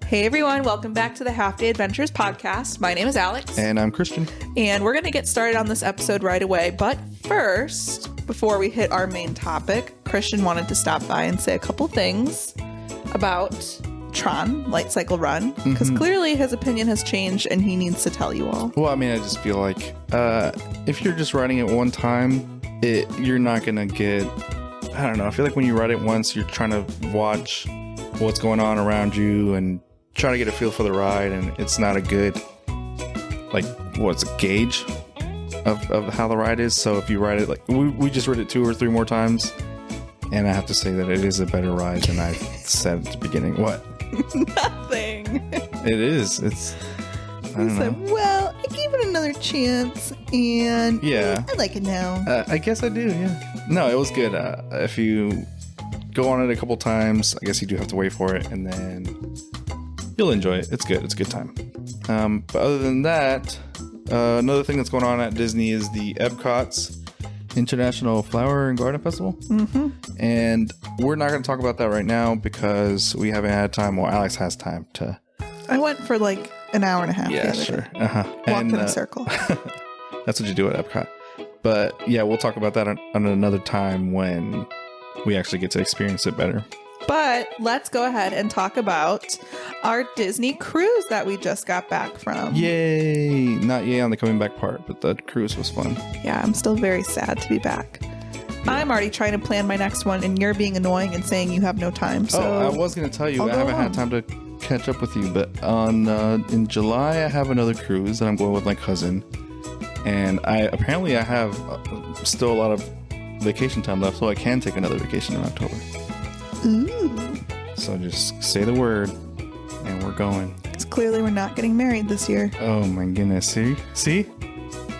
Hey everyone, welcome back to the Half Day Adventures podcast. My name is Alex. And I'm Christian. And we're going to get started on this episode right away. But first, before we hit our main topic, Christian wanted to stop by and say a couple things about Tron, Light Cycle Run, because clearly his opinion has changed and he needs to tell you all. Well, I mean, I just feel like if you're just riding it one time, you're not going to get, I don't know, I feel like when you ride it once, you're trying to watch what's going on around you and try to get a feel for the ride, and it's not a good, like, what's a gauge of how the ride is. So if you ride it, like, we just rode it 2 or 3 more times, and I have to say that it is a better ride than I said at the beginning. What? Nothing. It is. It's, I don't know. Well, I gave it another chance, and Yeah. I like it now. I guess I do, yeah. No, it was good. If you go on it a couple times, I guess you do have to wait for it, and then you'll enjoy it. It's good. It's a good time. But other than that, another thing that's going on at Disney is the Epcot's International Flower and Garden Festival. And we're not going to talk about that right now because we haven't had time. Well, Alex has time to. I went for like an hour and a half. Yeah, sure. Walked in a circle. That's what you do at Epcot. But yeah, we'll talk about that on another time when we actually get to experience it better. But let's go ahead and talk about our Disney cruise that we just got back from. Yay! Not yay on the coming back part, but the cruise was fun. Yeah, I'm still very sad to be back. I'm already trying to plan my next one, and you're being annoying and saying you have no time. So I was going to tell you, I'll I go haven't along. had time to catch up with you, but on in July I have another cruise that I'm going with my cousin, and I have still a lot of vacation time left, so I can take another vacation in October. Ooh. So just say the word, and we're going. Because clearly we're not getting married this year. Oh my goodness! See?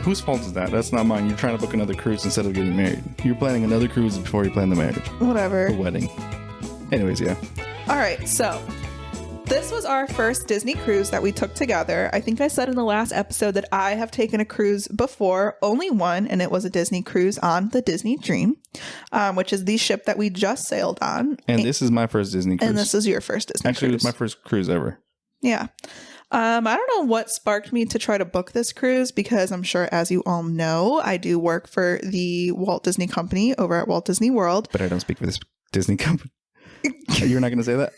Whose fault is that? That's not mine. You're trying to book another cruise instead of getting married. You're planning another cruise before you plan the marriage, Whatever. the wedding. Anyways, yeah. All right, so this was our first Disney cruise that we took together. I think I said in the last episode that I have taken a cruise before, only one, and it was a Disney cruise on the Disney Dream, which is the ship that we just sailed on. And this is my first Disney cruise. And this is your first Disney Actually, cruise. it was my first cruise ever. Yeah. I don't know what sparked me to try to book this cruise because I'm sure, as you all know, I do work for the Walt Disney Company over at Walt Disney World. But I don't speak for this Disney company. You're not going to say that?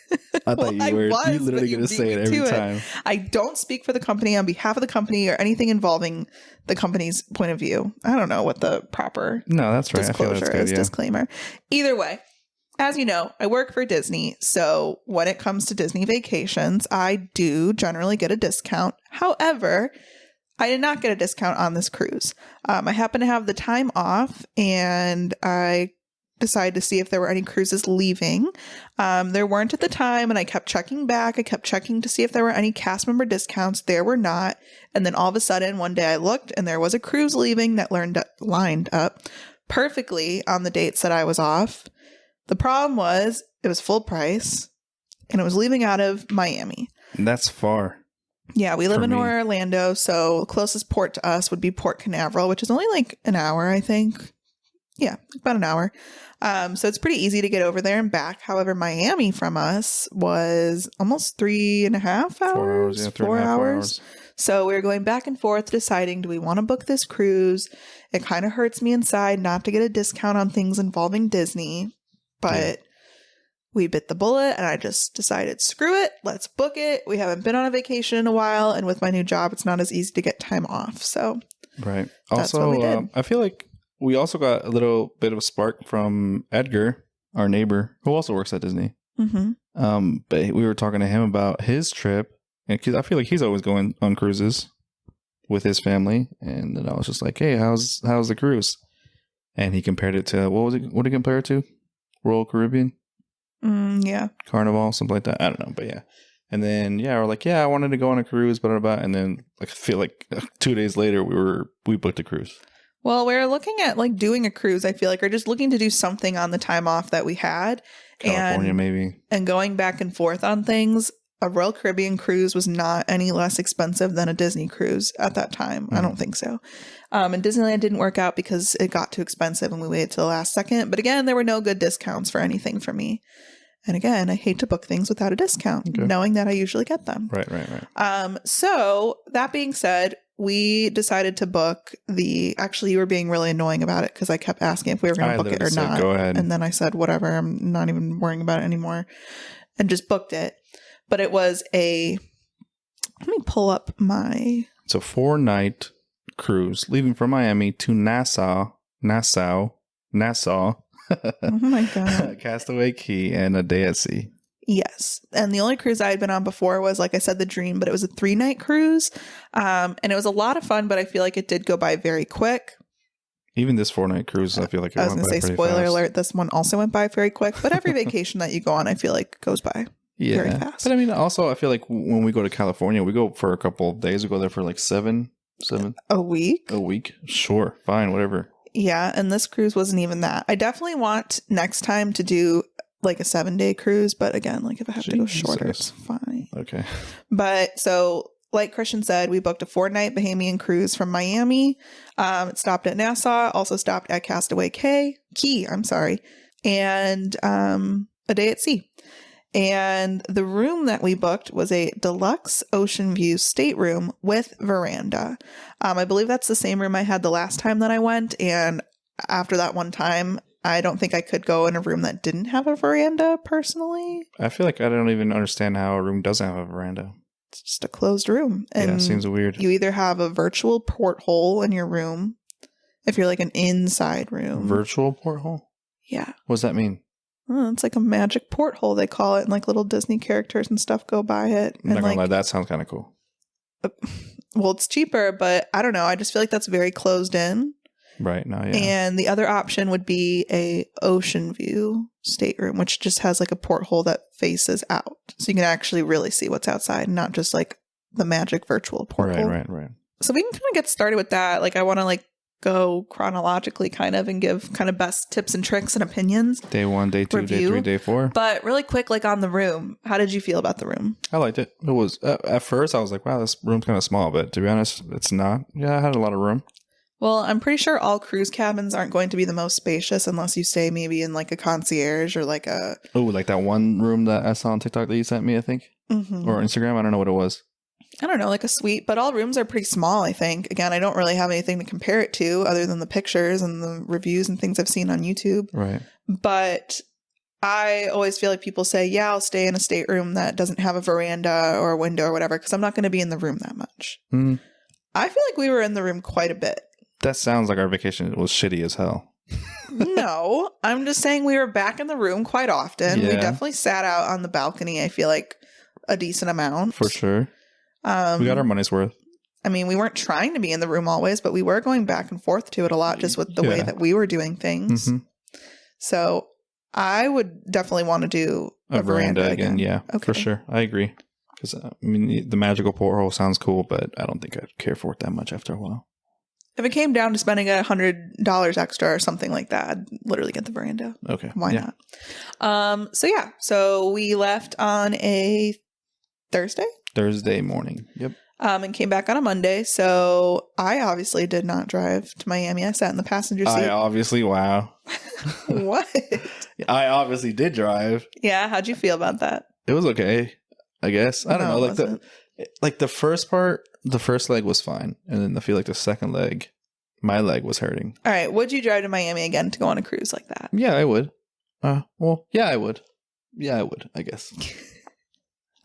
I thought you were. You're literally going to say it every time. I don't speak for the company on behalf of the company or anything involving the company's point of view. I don't know what the proper No, that's right. I feel disclosure that's good, is. yeah. Disclaimer. Either way, as you know, I work for Disney. So when it comes to Disney vacations, I do generally get a discount. However, I did not get a discount on this cruise. I happen to have the time off, and I decided to see if there were any cruises leaving. There weren't at the time, and I kept checking back. I kept checking to see if there were any cast member discounts. There were not. And then all of a sudden, one day I looked, and there was a cruise leaving that lined up perfectly on the dates that I was off. The problem was it was full price, and it was leaving out of Miami. That's far. Yeah, we live For in me. Orlando, so the closest port to us would be Port Canaveral, which is only like an hour, I think. Yeah, about an hour. So it's pretty easy to get over there and back. However, Miami from us was almost 3.5 hours. 4 hours. Yeah, 4 hours. So we were going back and forth deciding, do we want to book this cruise? It kind of hurts me inside not to get a discount on things involving Disney, but we bit the bullet and I just decided, screw it, let's book it. We haven't been on a vacation in a while, and with my new job, it's not as easy to get time off. So Right. That's what we Also, did. I feel like we also got a little bit of a spark from Edgar, our neighbor, who also works at Disney. But we were talking to him about his trip, and because I feel like he's always going on cruises with his family, and then I was just like, "Hey, how's the cruise?" And he compared it to what did he compare it to? Royal Caribbean, Yeah. Carnival, something like that. I don't know, but yeah. And then we're like, I wanted to go on a cruise, but and then like I feel like 2 days later we booked a cruise. Well, we're looking at like doing a cruise, I feel like, or just looking to do something on the time off that we had. California, maybe. And going back and forth on things. A Royal Caribbean cruise was not any less expensive than a Disney cruise at that time. I don't think so. And Disneyland didn't work out because it got too expensive and we waited till the last second. But again, there were no good discounts for anything for me. And again, I hate to book things without a discount, Okay. knowing that I usually get them. Right. So that being said, we decided to book actually, you were being really annoying about it because I kept asking if we were going I to book it or literally said, not. "Go ahead." And then I said, whatever, I'm not even worrying about it anymore, and just booked it. But it was let me pull up my, It's a 4-night cruise leaving from Miami to Nassau, oh my God. Castaway Cay, and a day at sea. Yes. And the only cruise I had been on before was, like I said, the Dream, but it was a 3-night cruise. And it was a lot of fun, but I feel like it did go by very quick. Even this 4-night cruise, I feel like it I was went going to by say, pretty spoiler fast. alert, this one also went by very quick. But every vacation that you go on, I feel like goes by very fast. But I mean, also, I feel like when we go to California, we go for a couple of days. We go there for like seven A week? a week. Sure, fine, whatever. Yeah. And this cruise wasn't even that. I definitely want next time to do like a 7-day cruise. But again, like if I have to go shorter, Jesus. it's fine. Okay. But so, like Christian said, we booked a 4-night Bahamian cruise from Miami. It stopped at Nassau, also stopped at Castaway Cay, and a day at sea. And the room that we booked was a deluxe ocean view stateroom with veranda. I believe that's the same room I had the last time that I went. And after that one time, I don't think I could go in a room that didn't have a veranda personally. I feel like I don't even understand how a room doesn't have a veranda. It's just a closed room. And Yeah, it seems weird. you either have a virtual porthole in your room, if you're like an inside room. Virtual porthole? Yeah. What does that mean? It's like a magic porthole, they call it, and like little Disney characters and stuff go by it. I'm And not like, gonna lie, that sounds kind of cool. well, it's cheaper, but I don't know. I just feel like that's very closed in. Right, no, yeah. And the other option would be a ocean view stateroom, which just has like a porthole that faces out. So you can actually really see what's outside, not just like the magic virtual porthole. Right. So we can kind of get started with that. Like I want to like go chronologically kind of and give kind of best tips and tricks and opinions. Day 1, day 2, Review. day 3, day 4. But really quick, like on the room, how did you feel about the room? I liked it. It was, at first I was like, wow, this room's kind of small, but to be honest, it's not. Yeah, I had a lot of room. Well, I'm pretty sure all cruise cabins aren't going to be the most spacious unless you stay maybe in like a concierge or like a... Oh, like that one room that I saw on TikTok that you sent me, I think, Mhm. or Instagram. I don't know what it was. I don't know, like a suite, but all rooms are pretty small, I think. Again, I don't really have anything to compare it to other than the pictures and the reviews and things I've seen on YouTube. Right. But I always feel like people say, yeah, I'll stay in a stateroom that doesn't have a veranda or a window or whatever, because I'm not going to be in the room that much. Mm, I feel like we were in the room quite a bit. that sounds like our vacation was shitty as hell. No, I'm just saying we were back in the room quite often. We Yeah. definitely sat out on the balcony, I feel like a decent amount. For sure. Um, We got our money's worth. I mean, we weren't trying to be in the room always, but we were going back and forth to it a lot just with the way Yeah. that we were doing things. Mhm. So I would definitely want to do A veranda again. Yeah, Okay. for sure. I agree. Because, I mean, the magical porthole sounds cool, but I don't think I'd care for it that much after a while. If it came down to spending $100 extra or something like that, I'd literally get the veranda. Okay. Why yeah. not? So we left on a Thursday. Thursday morning. Yep. And came back on a Monday. So I obviously did not drive to Miami. I sat in the passenger seat. Wow. What? I obviously did drive. Yeah. How'd you feel about that? It was okay, I guess. I don't No, know. it wasn't. Like the first part, the first leg was fine. And then I feel like the second leg, my leg was hurting. All right. Would you drive to Miami again to go on a cruise like that? Yeah, I would. Yeah, I would. Yeah, I would, I guess.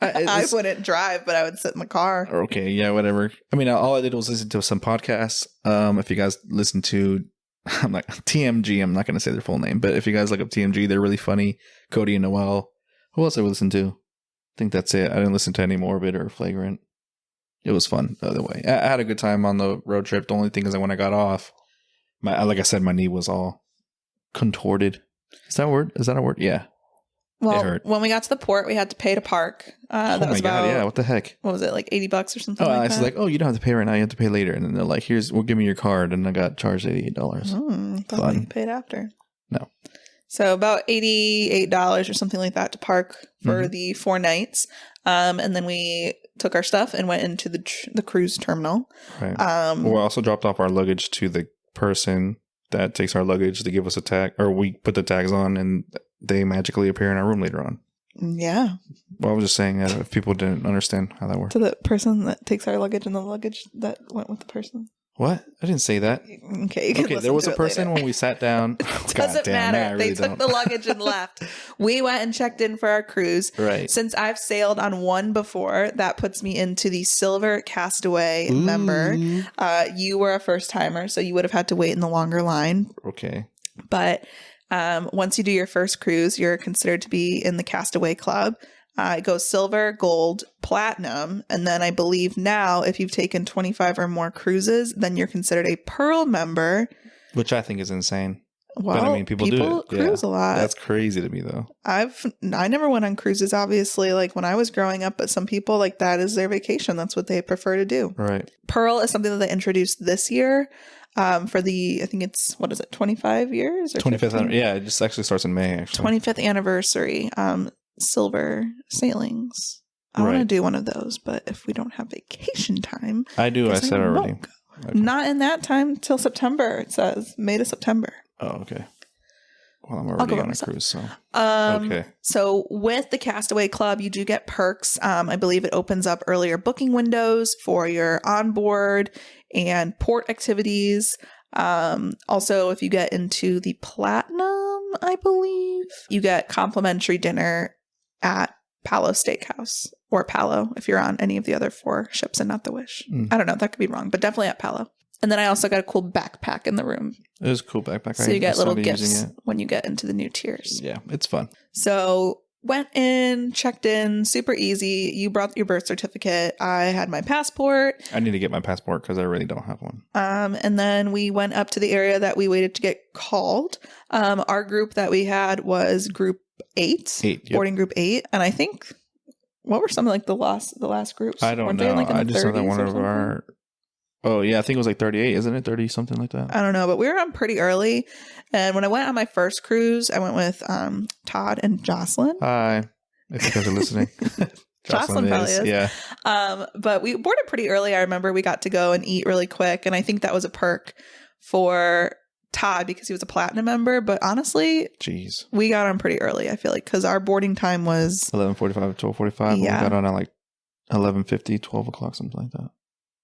I wouldn't drive, but I would sit in the car. Okay, yeah, whatever. I mean, all I did was listen to some podcasts. If you guys listen to, I'm like TMG, I'm not going to say their full name, but if you guys look up TMG, they're really funny. Cody and Noel. Who else I would listen to? I think that's it. I didn't listen to any Morbid or Flagrant. It was fun the other way. I had a good time on the road trip. The only thing is that when I got off, like I said, my knee was all contorted. Is that a word? Is that a word? Yeah. It Well, hurt. when we got to the port, we had to pay to park. That was about, yeah. What the heck? what was it, like $80 or something Oh, like it's that? like, oh, you don't have to pay right now. You have to pay later. And then they're like, we'll give me your card. And I got charged $88. Thought Fun. we paid after. No. So about $88 or something like that to park for the 4 nights. And then we took our stuff and went into the cruise terminal. Right. Um, We also dropped off our luggage to the person that takes our luggage to give us a tag, or we put the tags on and they magically appear in our room later on. Yeah. Well, I was just saying that if people didn't understand how that works. To the person that takes our luggage and the luggage that went with the person. What? I didn't say that. Okay, you can Okay, listen there was to a it person later. when we sat down. Doesn't matter. They took the luggage and left. We went and checked in for our cruise. Right. Since I've sailed on one before, that puts me into the Silver Castaway member. Ooh. You were a first timer, so you would have had to wait in the longer line. Okay. But once you do your first cruise, you're considered to be in the Castaway Club. It goes silver, gold, platinum, and then I believe now if you've taken 25 or more cruises, then you're considered a pearl member. Which I think is insane. Well, But I mean, people do it. cruise a lot. That's crazy to me, though. I never went on cruises, obviously, like when I was growing up, but some people, like, that is their vacation. That's what they prefer to do. Right. Pearl is something that they introduced this year for the, I think it's, 25 years? Or 25th. Yeah, it just actually starts in May, actually. 25th anniversary. Silver sailings. I want to Right. do one of those, but if we don't have vacation time, I do. I guess said won't already. go. Okay. Not in that time till September. It says May to September. Oh, okay. Well, I'm go already by on a myself. cruise, so. Okay. Okay. So with the Castaway Club, you do get perks. I believe it opens up earlier booking windows for your onboard and port activities. Also, if you get into the Platinum, I believe, you get complimentary dinner at Palo Steakhouse or Palo if you're on any of the other 4 ships and not the Wish. I don't know. That could be wrong, but definitely at Palo. And then I also got a cool backpack in the room. It was a cool backpack. So you get little started using gifts it. when you get into the new tiers. Yeah, it's fun. So went in, checked in, super easy. You brought your birth certificate. I had my passport. I need to get my passport because I really don't have one. And then we went up to the area that we waited to get called. Our group that we had was group 8. 8, yep. Boarding group 8. And I think, what were some of like the last groups? I don't Weren't know. they in, like, in I the just know that 30s one or of something? our. Oh, yeah, I think it was like 38, isn't it? 30, something like that. I don't know, but we were on pretty early. And when I went on my first cruise, I went with Todd and Jocelyn. Hi, if you guys are listening. Jocelyn probably is. Yeah. But we boarded pretty early. I remember we got to go and eat really quick. And I think that was a perk for Todd because he was a platinum member. But honestly, Jeez. we got on pretty early, I feel like, because our boarding time was 11:45, 12:45. Yeah. We got on at like 11:50, 12 o'clock, something like that.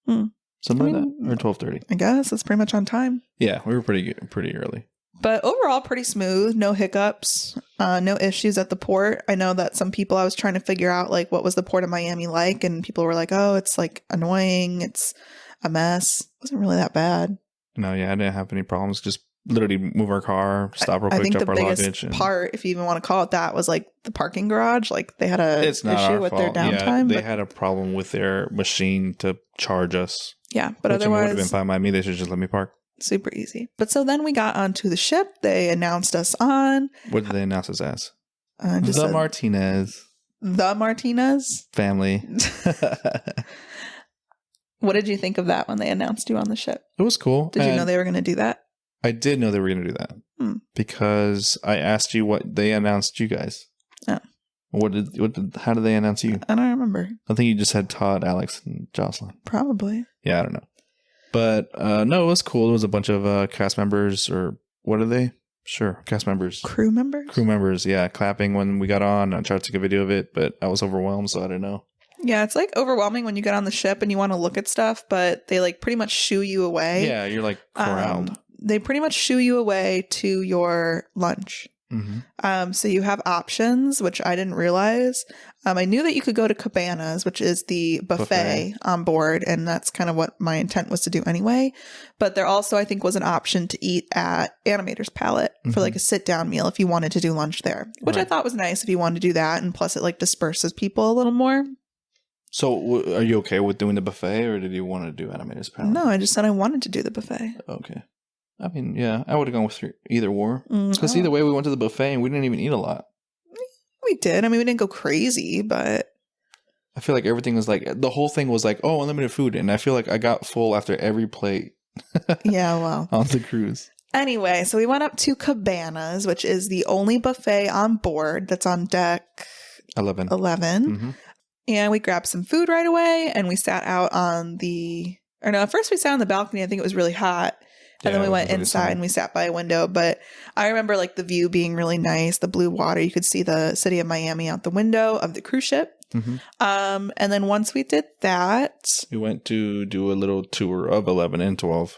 Hmm. Something I like mean, that. Or 12:30. I guess it's pretty much on time. Yeah, we were pretty early. But overall, pretty smooth. No hiccups. No issues at the port. I know that some people, I was trying to figure out like what was the port of Miami like, and people were like, "Oh, it's like annoying. It's a mess." It wasn't really that bad. No, yeah, I didn't have any problems. Just literally move our car, stop real I quick, think drop the our biggest luggage. And part, if you even want to call it that, was like the parking garage. Like they had a it's not issue our with fault. their Yeah, downtime. they but, had a problem with their machine to charge us. yeah, but Which would have been otherwise, fine by me. They should just let me park. super easy. But so then we got onto the ship. They announced us on. What did they announce us as? Just The said, Martinez the Martinez. family. What did you think of that when they announced you on the ship? It was cool. Did you And know they were going to do that? I did know they were going to do that because I asked you what they announced you guys. Oh. How did they announce you? I don't remember. I think you just had Todd, Alex, and Jocelyn. Probably. Yeah, I don't know. But no, it was cool. It was a bunch of cast members, or what are they? Sure, cast members. Crew members? Crew members, yeah, clapping when we got on. I tried to take a video of it, but I was overwhelmed, so I didn't know. Yeah, it's like overwhelming when you get on the ship and you want to look at stuff, but they like pretty much shoo you away. Yeah, you're like corralled. They pretty much shoo you away to your lunch. Mm-hmm. So you have options, which I didn't realize. I knew that you could go to Cabanas, which is the buffet on board, and that's kind of what my intent was to do anyway. But there also, I think, was an option to eat at Animator's Palette for like a sit-down meal if you wanted to do lunch there, which I Right. thought was nice if you wanted to do that, and plus it like disperses people a little more. So, are you okay with doing the buffet, or did you want to do Animator's Palette? No, I just said I wanted to do the buffet. Okay. I mean, yeah, I would have gone with either or. Because either way, we went to the buffet and we didn't even eat a lot. We did. I mean, we didn't go crazy, but I feel like everything was like, the whole thing was like, oh, unlimited food. And I feel like I got full after every plate yeah, well. on the cruise. Anyway, so we went up to Cabanas, which is the only buffet on board that's on deck 11. 11. Mm-hmm. And we grabbed some food right away and we sat out on at first we sat on the balcony. I think it was really hot. And then we it was went really inside sunny. and we sat by a window. But I remember like the view being really nice, the blue water. You could see the city of Miami out the window of the cruise ship. Mhm. And then once we did that, We went to do a little tour of 11 and 12.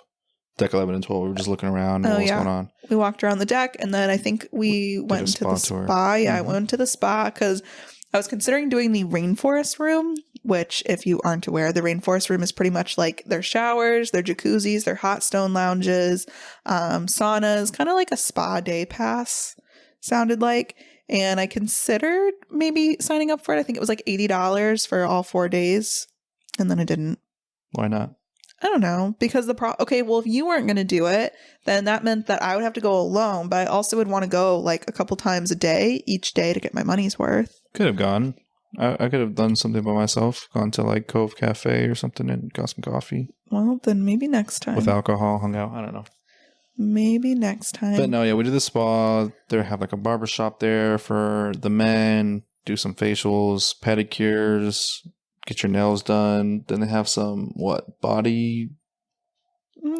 Deck 11 and 12. We were just looking around and what was going on. we walked around the deck. And then I think we went a into the spa tour. spa. Yeah, I Mhm. went to the spa because I was considering doing the rainforest room, which, if you aren't aware, the rainforest room is pretty much like their showers, their jacuzzis, their hot stone lounges, saunas, kind of like a spa day pass, sounded like. And I considered maybe signing up for it. I think it was like $80 for all 4 days. And then I didn't. Why not? I don't know. Because okay, well, if you weren't going to do it, then that meant that I would have to go alone. But I also would want to go like a couple times a day, each day, to get my money's worth. Could have gone. I could have done something by myself. Gone to like Cove Cafe or something and got some coffee Well, then maybe next time. with alcohol, hung out. I don't know. Maybe next time. But no, yeah, we did the spa. They have like a barber shop there for the men. Do some facials, pedicures, get your nails done. Then they have some body.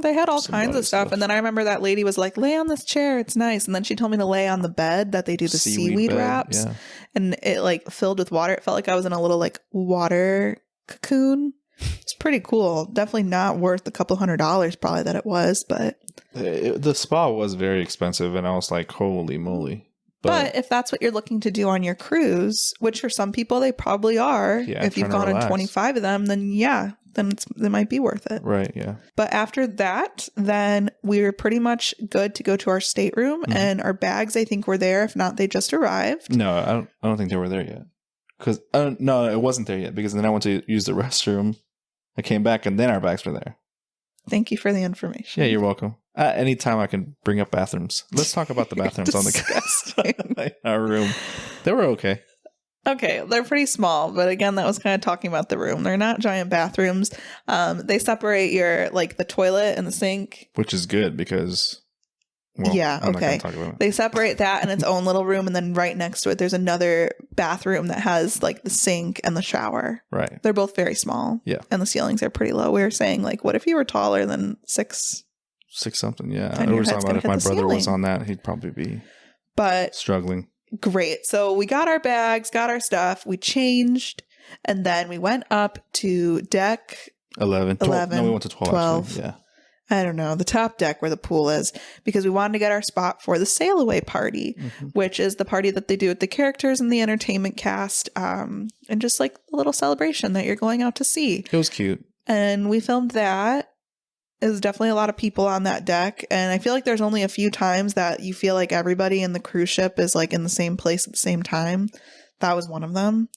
They had all Some kinds body of stuff. stuff. And then I remember that lady was like, lay on this chair. It's nice. And then she told me to lay on the bed that they do the seaweed bed, wraps. Yeah. And it like filled with water. It felt like I was in a little like water cocoon. It's pretty cool. Definitely not worth the couple $100 probably that it was. But The spa was very expensive, and I was like, holy moly. But if that's what you're looking to do on your cruise, which for some people they probably are, Yeah, if you've trying to gone on relax. 25 of them, then yeah, then it might be worth it. Right, yeah. But after that, then we were pretty much good to go to our stateroom, Mhm. and our bags I think were there. If not, they just arrived. No, I don't think they were there yet. Because no, it wasn't there yet. Because then I went to use the restroom. I came back, and then our bags were there. Thank you for the information. Yeah, you're welcome. Anytime I can bring up bathrooms. Let's talk about the bathrooms on Disgusting. the our room. They were okay. Okay, they're pretty small, but again, that was kind of talking about the room. They're not giant bathrooms. They separate your like the toilet and the sink. Which is good because Yeah, I'm not okay. gonna talk about it. They separate that in its own little room, and then right next to it, there's another bathroom that has like the sink and the shower. Right. They're both very small. Yeah. And the ceilings are pretty low. We were saying, like, what if you were taller than 6? 6 something, yeah. And I your was head's talking about gonna if hit my the brother was ceiling. on that, he'd probably be But struggling. great. So we got our bags, got our stuff, we changed, and then we went up to deck 11. 11, No, we went to 12. 12. Actually. Yeah. I don't know, the top deck where the pool is, because we wanted to get our spot for the sail away party, Mhm. which is the party that they do with the characters and the entertainment cast, and just like a little celebration that you're going out to see. It was cute. And we filmed that. There's definitely a lot of people on that deck, and I feel like there's only a few times that you feel like everybody in the cruise ship is like in the same place at the same time. That was one of them.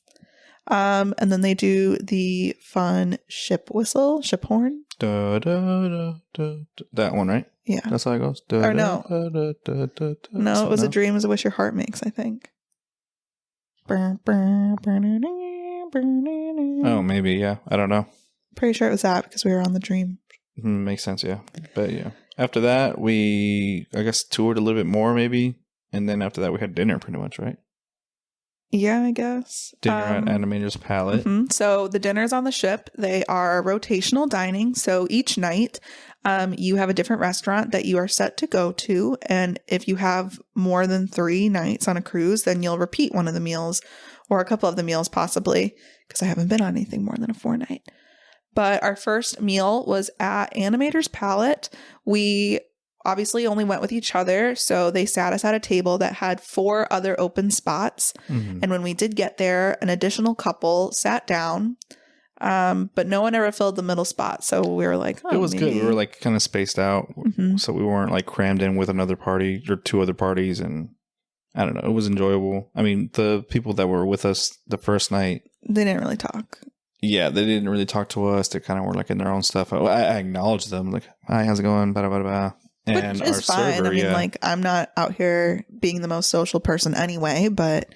And then they do the fun ship whistle, ship horn. Da, da, da, da, da. That one, right? Yeah. That's how it goes. Da, Or da, no. da, da, da, da, da. No, it was no? a dream is a wish your heart makes, I think. Oh, maybe, yeah. I don't know. Pretty sure it was that because we were on the dream. Makes sense, yeah. But yeah. After that, we, I guess, toured a little bit more, maybe. And then after that, we had dinner pretty much, right? Yeah, I guess. Dinner at Animator's Palette. Mhm. So the dinners on the ship, they are rotational dining. So each night, you have a different restaurant that you are set to go to. And if you have more than 3 nights on a cruise, then you'll repeat one of the meals or a couple of the meals possibly, because I haven't been on anything more than a 4-night. But our first meal was at Animator's Palette. We obviously only went with each other. So they sat us at a table that had 4 other open spots. Mhm. And when we did get there, an additional couple sat down, but no one ever filled the middle spot. So we were like, oh, It was good. maybe- We were like kind of spaced out. Mhm. So we weren't like crammed in with another party or 2 other parties. And I don't know. It was enjoyable. I mean, the people that were with us the first night, They didn't really talk. yeah, they didn't really talk to us. They kind of were like in their own stuff. I acknowledged them, like, hi, how's it going? Blah, blah, blah. And Which is fine. server, I mean, yeah. like, I'm not out here being the most social person anyway, but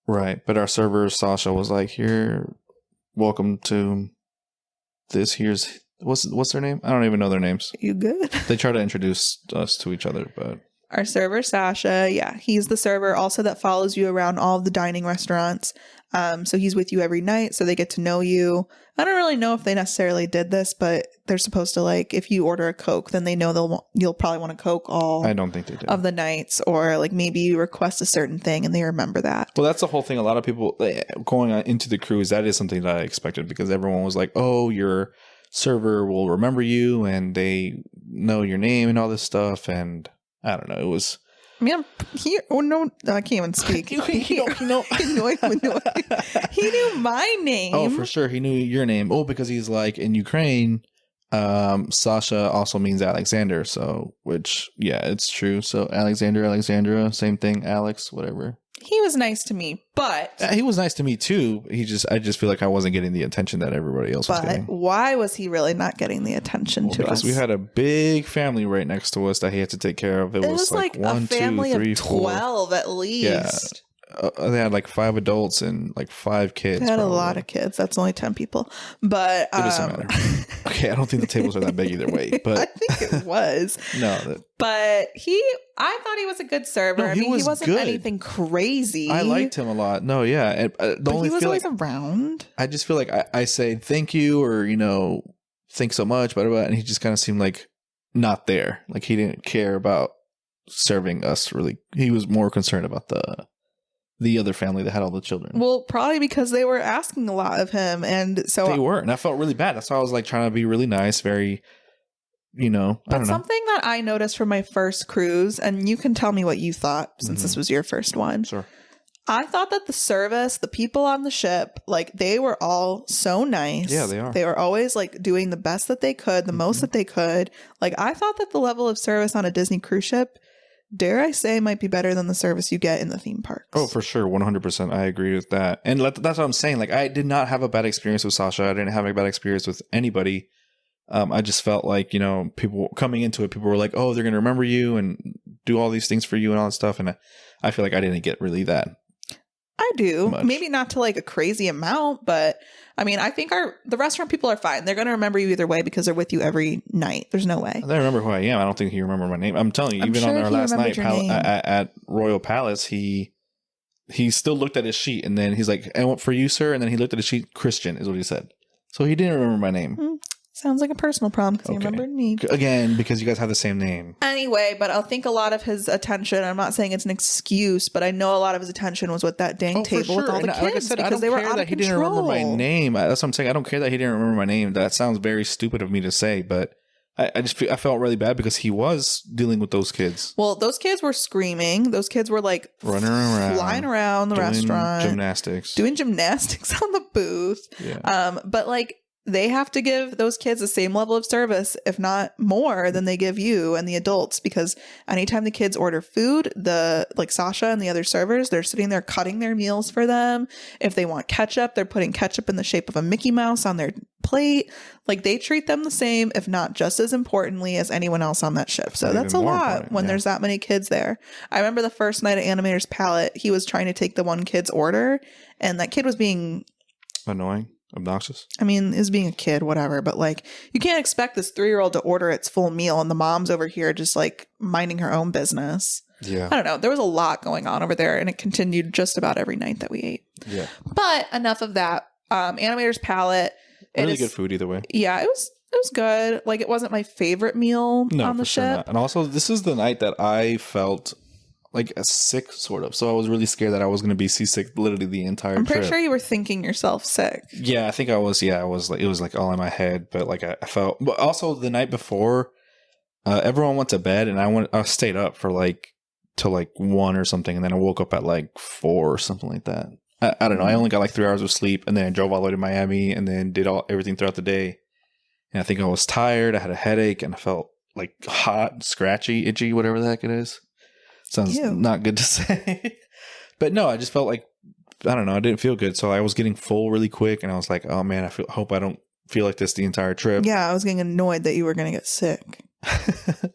Right. But our server, Sasha, was like, here, welcome to this. Here's, what's their name? I don't even know their names. you good? They try to introduce us to each other, but Our server, Sasha, yeah, he's the server also that follows you around all of the dining restaurants. So he's with you every night, so they get to know you. I don't really know if they necessarily did this, but they're supposed to, like, if you order a Coke, then they know you'll probably want a Coke all I don't think they did. of the nights, or like maybe you request a certain thing and they remember that. Well, that's the whole thing. A lot of people going into the cruise, that is something that I expected, because everyone was like, oh, your server will remember you and they know your name and all this stuff. And I don't know. It was... Man, I can't even speak. He knew my name. Oh, for sure. He knew your name. Oh, because he's like in Ukraine. Sasha also means Alexander. So, which, yeah, it's true. So Alexander, Alexandra, same thing. Alex, whatever. He was nice to me, but he was nice to me too. I just feel like I wasn't getting the attention that everybody else was getting. But why was he really not getting the attention to us? Because we had a big family right next to us that he had to take care of. It was like a family of 12 at least. Yeah. They had like 5 adults and like 5 kids. They had a lot of kids. That's only 10 people. But it doesn't matter. Okay, I don't think the tables are that big either way. But I think it was. But I thought he was a good server. No, I mean, he wasn't good. Anything crazy. I liked him a lot. No, yeah. But he was always around. I just feel like I say thank you, or, thanks so much, blah, blah, blah, and he just kind of seemed like not there. Like he didn't care about serving us really. He was more concerned about the other family that had all the children. Well, probably because they were asking a lot of him, and so they were, and I felt really bad. That's why I was like trying to be really nice, very, I don't know. Something that I noticed from my first cruise, and you can tell me what you thought since this was your first one. Sure. I thought that the service, the people on the ship, like they were all so nice. Yeah, they are. They were always like doing the best that they could, the most that they could. Like I thought that the level of service on a Disney cruise ship, dare I say, might be better than the service you get in the theme parks. Oh, for sure. 100%. I agree with that. And that's what I'm saying. Like, I did not have a bad experience with Sasha. I didn't have a bad experience with anybody. I just felt like, people coming into it, people were like, oh, they're going to remember you and do all these things for you and all that stuff. And I feel like I didn't get really that. I do. Maybe not to like a crazy amount, but I mean, I think the restaurant people are fine. They're going to remember you either way because they're with you every night. There's no way. They remember who I am. I don't think he remembered my name. I'm telling you, even on our last night at Royal Palace, he still looked at his sheet and then he's like, "I want for you, sir." And then he looked at his sheet. Christian is what he said. So he didn't remember my name. Sounds like a personal problem because he remembered me. Again, because you guys have the same name. Anyway, but I think a lot of his attention, I'm not saying it's an excuse, but I know a lot of his attention was with that dang table with all the kids. Like I said, because they were out of control. He didn't remember my name. That's what I'm saying. I don't care that he didn't remember my name. That sounds very stupid of me to say, but I felt really bad because he was dealing with those kids. Well, those kids were screaming. Those kids were like running around, flying around the restaurant, doing gymnastics on the booth. Yeah. But like, they have to give those kids the same level of service, if not more, than they give you and the adults. Because anytime the kids order food, like Sasha and the other servers, they're sitting there cutting their meals for them. If they want ketchup, they're putting ketchup in the shape of a Mickey Mouse on their plate. Like they treat them the same, if not just as importantly as anyone else on that ship. So that's a lot when there's that many kids there. I remember the first night at Animator's Palette, he was trying to take the one kid's order, and that kid was being annoying. Obnoxious. I mean, is being a kid, whatever, but like you can't expect this 3-year-old to order its full meal and the mom's over here just like minding her own business. Yeah. I don't know. There was a lot going on over there and it continued just about every night that we ate. Yeah. But enough of that. Animator's Palette. Really good food either way. Yeah, it was good. Like it wasn't my favorite meal on the ship. Sure not. And also this is the night that I felt like a sick sort of. So I was really scared that I was going to be seasick literally the entire trip. I'm pretty sure you were thinking yourself sick. Yeah, I think I was. Yeah, I was like, it was like all in my head, but like I felt, but also the night before, everyone went to bed and I stayed up for like till like 1 or something. And then I woke up at like 4 or something like that. I don't know. I only got like 3 hours of sleep and then I drove all the way to Miami and then did everything throughout the day. And I think I was tired. I had a headache and I felt like hot, scratchy, itchy, whatever the heck it is. Sounds not good to say. But no, I just felt like, I don't know, I didn't feel good. So I was getting full really quick and I was like, oh man, hope I don't feel like this the entire trip. Yeah, I was getting annoyed that you were going to get sick.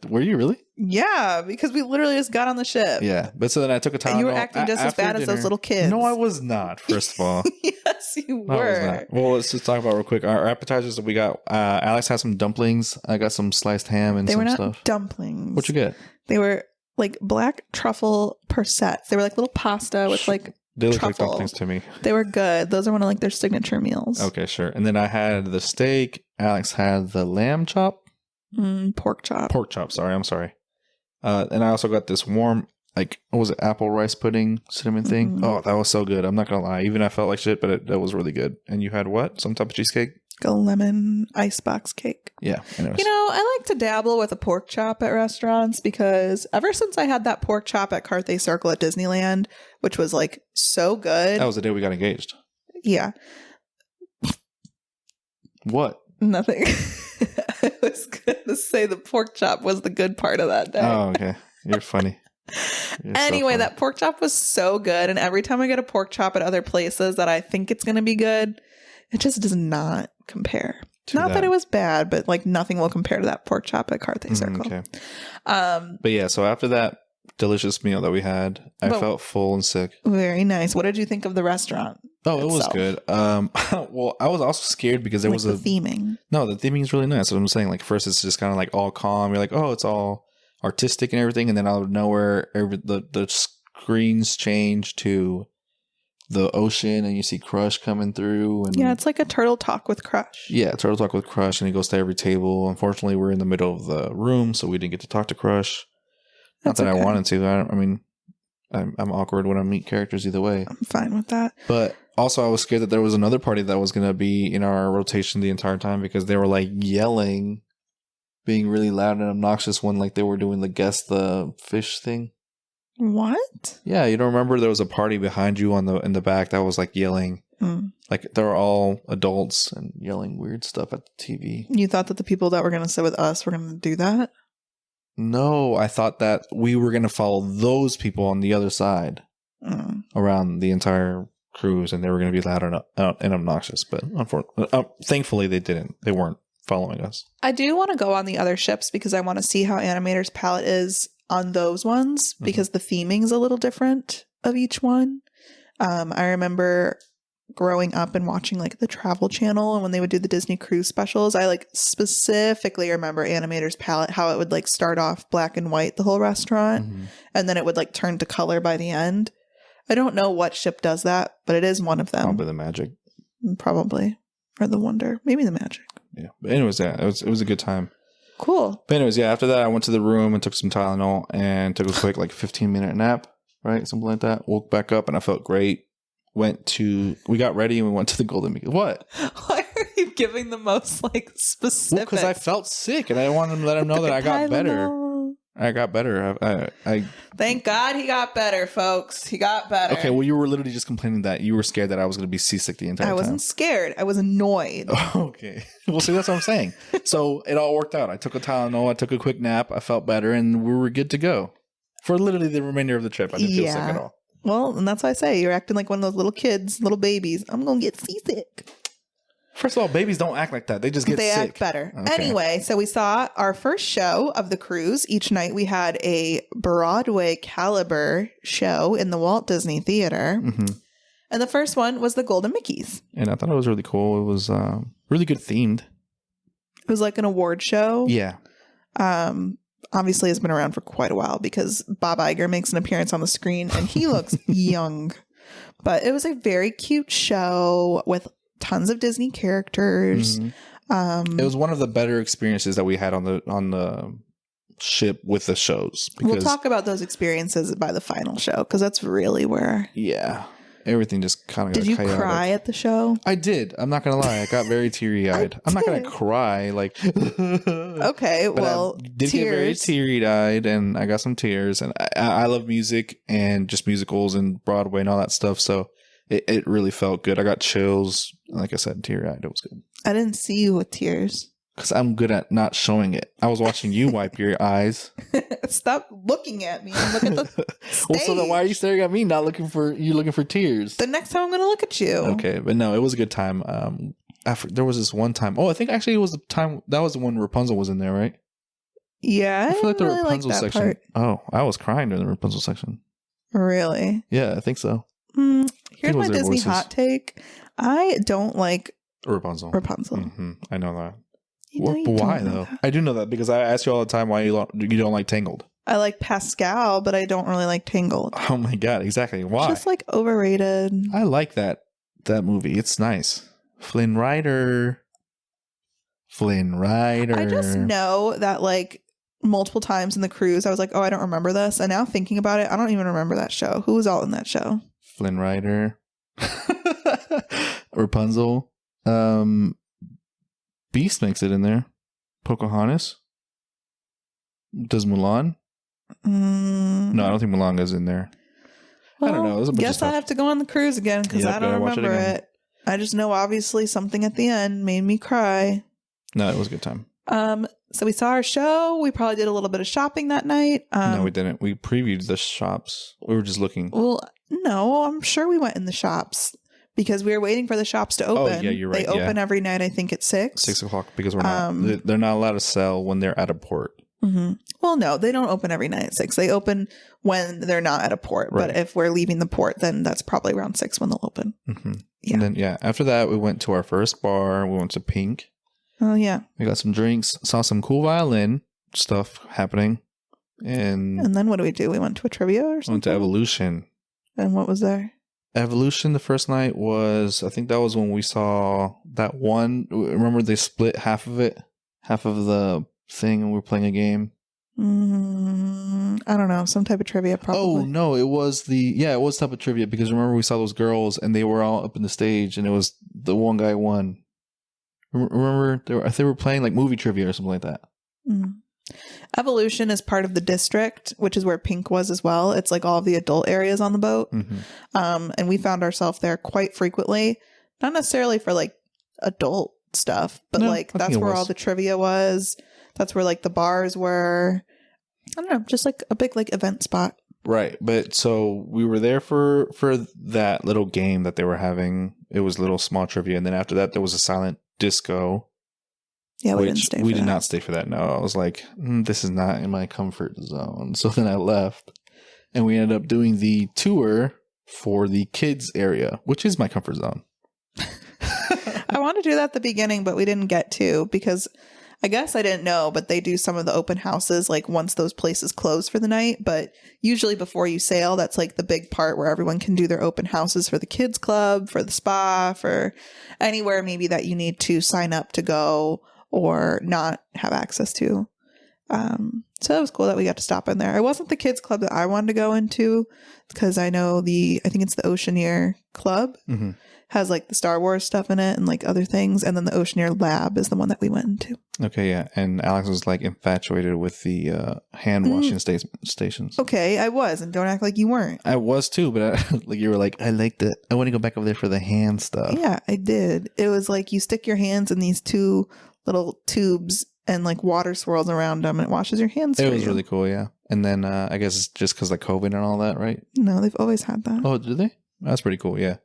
Were you really? Yeah, because we literally just got on the ship. Yeah, but so then I took a Tylenol. And you were acting just as bad as those little kids. No, I was not, first of all. Yes, you were. No, I was not. Well, let's just talk about real quick. Our appetizers that we got, Alex had some dumplings. I got some sliced ham and some stuff. They were not dumplings. What'd you get? They were like black truffle persets. They were like little pasta with like They look truffle. like dumplings to me. They were good. Those are one of like their signature meals. Okay, sure. And then I had the steak. Alex had the lamb chop. Pork chop. Pork chop, sorry. I'm sorry. And I also got this warm, like, what was it, apple rice pudding cinnamon thing? Mhm. Oh, that was so good. I'm not going to lie. Even I felt like shit, but that was really good. And you had what? Some type of cheesecake? A lemon icebox cake. Yeah. Anyways. You know, I like to dabble with a pork chop at restaurants because ever since I had that pork chop at Carthay Circle at Disneyland, which was like so good. That was the day we got engaged. Yeah. What? Nothing. I was going to say the pork chop was the good part of that day. Oh, okay. You're funny. You're so Anyway, funny. that pork chop was so good. And every time I get a pork chop at other places that I think it's going to be good, it just does not compare. Not that it was bad, but like nothing will compare to that pork chop at Carthay Circle. Okay. But yeah, so after that delicious meal that we had, I But- felt full and sick. Very nice. What did you think of the restaurant? Oh, it was itself? good. Well, I was also scared because there Like was the a theming. no. The theming is really nice. That's what I'm saying. Like first, it's just kind of like all calm. You're like, oh, it's all artistic and everything, and then out of nowhere, the screens change to the ocean, and you see Crush coming through. And Yeah, it's like a turtle talk with Crush. yeah, Turtle Talk with Crush, and he goes to every table. Unfortunately, we're in the middle of the room, so we didn't get to talk to Crush. Not That's that okay. I wanted to. I mean, I'm awkward when I meet characters either way. I'm fine with that. But also, I was scared that there was another party that was going to be in our rotation the entire time because they were like yelling, being really loud and obnoxious when like they were doing the guess the fish thing. What? Yeah, you don't remember there was a party behind you in the back that was like yelling. Like they were all adults and yelling weird stuff at the TV. You thought that the people that were going to sit with us were going to do that? No, I thought that we were going to follow those people on the other side around the entire cruise, and they were going to be loud and obnoxious. But thankfully, they didn't. They weren't following us. I do want to go on the other ships because I want to see how Animator's palette is on those ones because the theming's a little different of each one. I remember growing up and watching like the Travel Channel, and when they would do the Disney cruise specials, I like specifically remember Animator's palette, how it would like start off black and white the whole restaurant, and then it would like turn to color by the end. I don't know what ship does that, but it is one of them. Probably the Magic. Probably. Or the Wonder. Maybe the Magic. Yeah. But anyways, yeah, it was a good time. Cool. But anyways, yeah, after that, I went to the room and took some Tylenol and took a quick like 15-minute nap, right? Something like that. Woke back up and I felt great. We got ready and we went to the Golden Mickey. What? Why are you giving the most like specific? Because I felt sick and I wanted to let him know that I got better. I got better. I Thank God he got better, folks. He got better. Okay, well, you were literally just complaining that you were scared that I was going to be seasick the entire time. I wasn't scared. I was annoyed. Okay. Well, see, that's what I'm saying. So it all worked out. I took a Tylenol. I took a quick nap. I felt better, and we were good to go for literally the remainder of the trip. I didn't feel sick at all. Well, and that's why I say you're acting like one of those little kids, little babies. I'm going to get seasick. First of all, babies don't act like that. They just get They sick. act better. Okay. Anyway, so we saw our first show of the cruise. Each night we had a Broadway caliber show in the Walt Disney Theater. Mm-hmm. And the first one was the Golden Mickeys. And I thought it was really cool. It was really good themed. It was like an award show. Yeah. Obviously has been around for quite a while because Bob Iger makes an appearance on the screen and he looks young. But it was a very cute show with tons of Disney characters. Mm-hmm. It was one of the better experiences that we had on the ship with the shows. We'll talk about those experiences by the final show because that's really where. Yeah. Everything just kind of got Did you chaotic. cry at the show? I did. I'm not gonna lie. I got very teary eyed. I'm not gonna cry like. Okay, But well, I did get very teary eyed, and I got some tears. And I love music and just musicals and Broadway and all that stuff. So it really felt good. I got chills. Like I said, teary eyed. It was good I didn't see you with tears. because I'm good at not showing it. I was watching you wipe your eyes. Stop looking at me and look at the Well, so then why are you staring at me? Not looking for tears. The next time I'm going to look at you. Okay, but no, it was a good time. There was this one time. Oh, I think actually it was the time that was when Rapunzel was in there, right? Yeah, I feel like the really Rapunzel that section. part. Oh, I was crying during the Rapunzel section. Really? Yeah, I think so. Here's it was my their Disney voices. hot take. I don't like Rapunzel. Rapunzel. I know that. You know you Why don't know though? that. I do know that because I ask you all the time why you don't like Tangled. I like Pascal, but I don't really like Tangled. Oh my god, exactly. Why? Just like overrated. I like that movie. It's nice. Flynn Rider. I just know that like multiple times in the cruise, I was like, oh, I don't remember this. And now thinking about it, I don't even remember that show. Who was all in that show? Flynn Rider. Rapunzel. Beast makes it in there. Pocahontas. Does Mulan? No, I don't think Mulan is in there. Well, I don't know. There's a bunch of guess stuff. I have to go on the cruise again because Yep, I don't gotta watch it remember again. it. I just know obviously something at the end made me cry. No, it was a good time. So we saw our show. We probably did a little bit of shopping that night. No, we didn't. We previewed the shops. We were just looking. Well, no, I'm sure we went in the shops because we were waiting for the shops to open. Oh, yeah, you're right. They open every night, I think, at 6. 6 o'clock because we're not. They're not allowed to sell when they're at a port. Mm-hmm. Well, no, they don't open every night at 6. They open when they're not at a port. Right. But if we're leaving the port, then that's probably around 6 when they'll open. Mm-hmm. Yeah. And then, after that, we went to our first bar. We went to Pink. Oh, yeah. We got some drinks, saw some cool violin stuff happening. And then what do we do? We went to a trivia or something? went to Evolution. And what was there? Evolution, the first night was, I think that was when we saw that one. Remember they split half of it? Half of the thing, and we were playing a game. I don't know. Some type of trivia, probably. Oh, no, it was it was type of trivia because remember we saw those girls and they were all up in the stage and it was the one guy won. Remember they were playing like movie trivia or something like that. Evolution is part of the district, which is where Pink was as well. It's like all of the adult areas on the boat. And we found ourselves there quite frequently, not necessarily for like adult stuff, but like that's where all the trivia was. That's where like the bars were. I don't know, just like a big like event spot. Right. But so we were there for that little game that they were having. It was little small trivia. And then after that, there was a silent disco. Yeah, we didn't stay for that. We did not stay for that. No, I was like, this is not in my comfort zone. So then I left and we ended up doing the tour for the kids area, which is my comfort zone. I wanted to do that at the beginning, but we didn't get to because I guess I didn't know, but they do some of the open houses like once those places close for the night. But usually before you sail, that's like the big part where everyone can do their open houses for the kids club, for the spa, for anywhere maybe that you need to sign up to go or not have access to. So that was cool that we got to stop in there. It wasn't the kids club that I wanted to go into because I know I think it's the Oceaneer Club. Has like the Star Wars stuff in it and like other things. And then the Oceaneer Lab is the one that we went into. Okay, yeah. And Alex was like infatuated with the hand washing stations. Okay, I was. And don't act like you weren't. I was too, but like you were like, I like that. I want to go back over there for the hand stuff. Yeah, I did. It was like you stick your hands in these 2 little tubes and like water swirls around them and it washes your hands. It was really cool, yeah. And then I guess it's just because like COVID and all that, right? No, they've always had that. Oh, did they? That's pretty cool, yeah.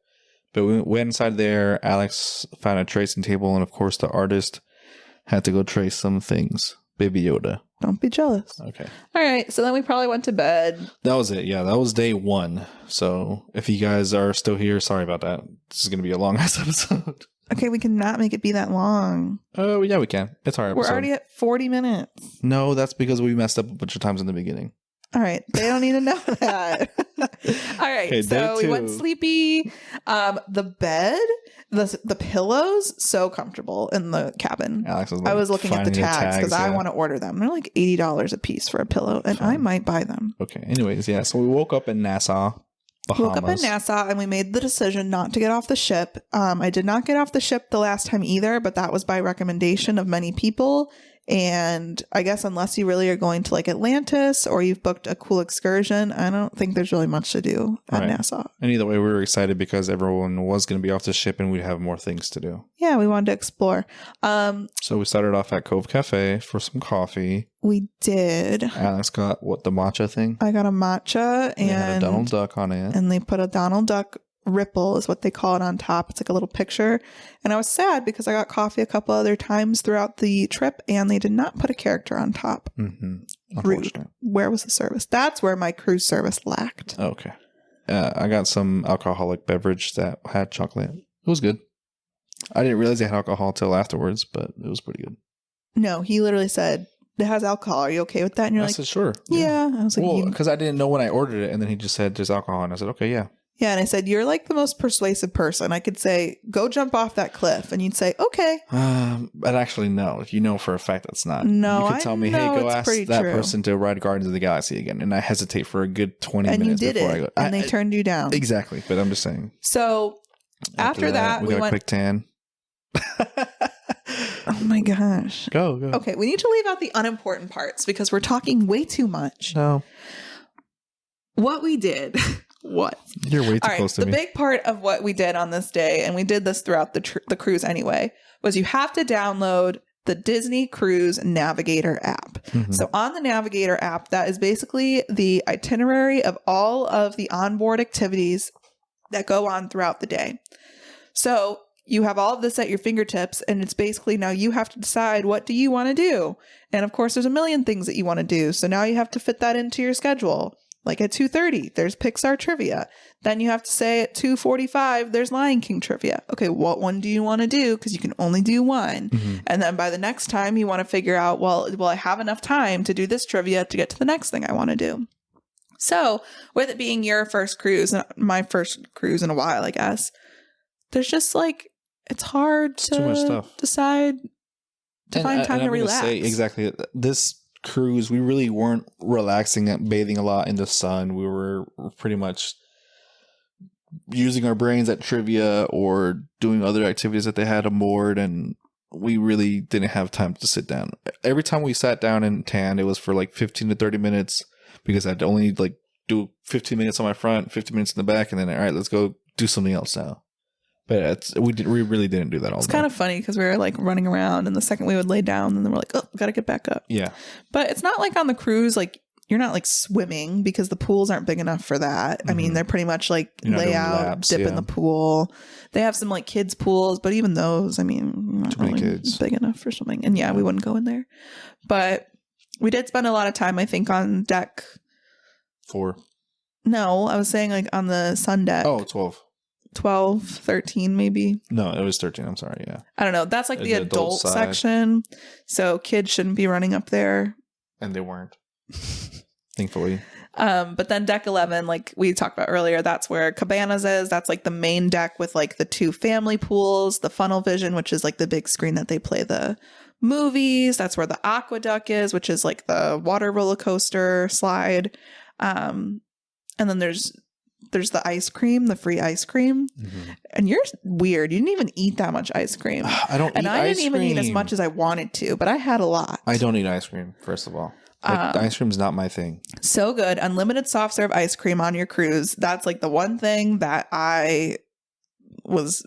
But we went inside there. Alex found a tracing table, and of course, the artist had to go trace some things. Baby Yoda. Don't be jealous. Okay. All right. So then we probably went to bed. That was it. Yeah, that was day 1. So if you guys are still here, sorry about that. This is going to be a long ass episode. Okay, we cannot make it be that long. Oh, yeah, we can. It's our episode. We're already at 40 minutes. No, that's because we messed up a bunch of times in the beginning. All right. They don't need to know that. All right. Okay, so we went sleepy. The bed, the pillows, so comfortable in the cabin. Alex was I was looking at the tags because I yeah. want to order them. They're like $80 a piece for a pillow, and I might buy them. Okay. Anyways, yeah. So we woke up in Nassau, Bahamas. Woke up in Nassau, and we made the decision not to get off the ship. I did not get off the ship the last time either, but that was by recommendation of many people. And I guess unless you really are going to like Atlantis or you've booked a cool excursion, I don't think there's really much to do at Nassau. And either way, we were excited because everyone was going to be off the ship and we'd have more things to do. Yeah, we wanted to explore. So we started off at Cove Cafe for some coffee. We did. Alex got the matcha thing? I got a matcha And they had and a Donald Duck on it. And they put a Donald Duck ripple is what they call it on top. It's like a little picture. And I was sad because I got coffee a couple other times throughout the trip and they did not put a character on top. Rude. Where was the service? That's where my cruise service lacked. Okay. I got some alcoholic beverage that had chocolate. It was good. I didn't realize they had alcohol till afterwards, but it was pretty good. No, he literally said, it has alcohol. Are you okay with that? And you're I like, said, sure. yeah. I was like, Well, because I didn't know when I ordered it, and then he just said there's alcohol, and I said, okay, yeah. yeah. And I said, you're like the most persuasive person. I could say, go jump off that cliff. And you'd say, okay. But actually, no. You know for a fact that's not. No, you could tell me, hey, go ask that person to ride Guardians of the Galaxy again, and I hesitate for a good 20 and minutes you did before it, I go. and they turned you down. Exactly, but I'm just saying. So after that, we got a quick tan. Oh my gosh. Go. Okay, we need to leave out the unimportant parts because we're talking way too much. No. What we did. What? You're way too close to me. The big part of what we did on this day, and we did this throughout the cruise anyway, was you have to download the Disney Cruise Navigator app. Mm-hmm. So on the Navigator app, that is basically the itinerary of all of the onboard activities that go on throughout the day. So you have all of this at your fingertips, and it's basically now you have to decide, what do you want to do? And of course, there's a million things that you want to do. So now you have to fit that into your schedule. Like at 2:30, there's Pixar trivia. Then you have to say at 2:45, there's Lion King trivia. Okay, what one do you want to do? Because you can only do one. Mm-hmm. And then by the next time, you want to figure out, well, will I have enough time to do this trivia to get to the next thing I want to do? So with it being your first cruise, and my first cruise in a while, I guess, there's just like, it's hard to too much stuff. Decide to find time to relax. Exactly. This cruise, we really weren't relaxing and bathing a lot in the sun. We were pretty much using our brains at trivia or doing other activities that they had on board, and we really didn't have time to sit down. Every time we sat down and tanned, it was for like 15 to 30 minutes because I'd only like do 15 minutes on my front, 15 minutes in the back, and then, all right, let's go do something else now. But we really didn't do that all the time. It's kind of funny because we were like running around, and the second we would lay down, and then we're like, oh, gotta get back up. Yeah. But it's not like on the cruise, like you're not like swimming because the pools aren't big enough for that. Mm-hmm. I mean, they're pretty much like lay out, laps, dip in the pool. They have some like kids pools, but even those, I mean, not really big enough for swimming. And yeah, we wouldn't go in there. But we did spend a lot of time, I think, on deck 4. No, I was saying like on the sun deck. Oh, 12, 13 maybe. No, it was 13. I'm sorry. Yeah. I don't know. That's like the adult section. So kids shouldn't be running up there. And they weren't. Thankfully. But then deck 11, like we talked about earlier, that's where Cabanas is. That's like the main deck with like the 2 family pools, the Funnel Vision, which is like the big screen that they play the movies. That's where the Aqueduct is, which is like the water roller coaster slide. And then there's the ice cream, the free ice cream. Mm-hmm. And you're weird. You didn't even eat that much ice cream. I don't and eat I ice didn't even cream. eat as much as I wanted to, but I had a lot. I don't eat ice cream, first of all. Like, ice cream's not my thing. So good. Unlimited soft serve ice cream on your cruise. That's like the one thing that I was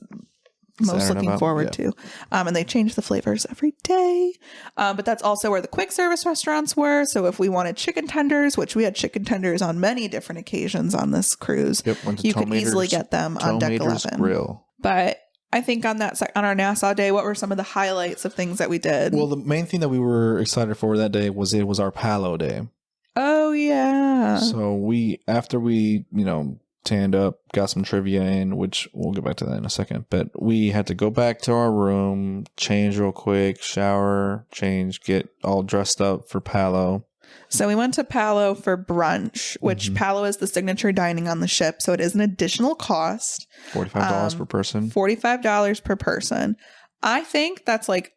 most looking forward to. And they change the flavors every day. But that's also where the quick service restaurants were. So if we wanted chicken tenders, which we had chicken tenders on many different occasions on this cruise, you could easily get them on deck 11. Grill. But I think on our Nassau day, what were some of the highlights of things that we did? Well, the main thing that we were excited for that day was it was our Palo day. Oh, yeah. So after we, tanned up, got some trivia in, which we'll get back to that in a second. But we had to go back to our room, change real quick, shower, change, get all dressed up for Palo. So we went to Palo for brunch, which Palo is the signature dining on the ship. So it is an additional cost. $45 per person. $45 per person. I think that's like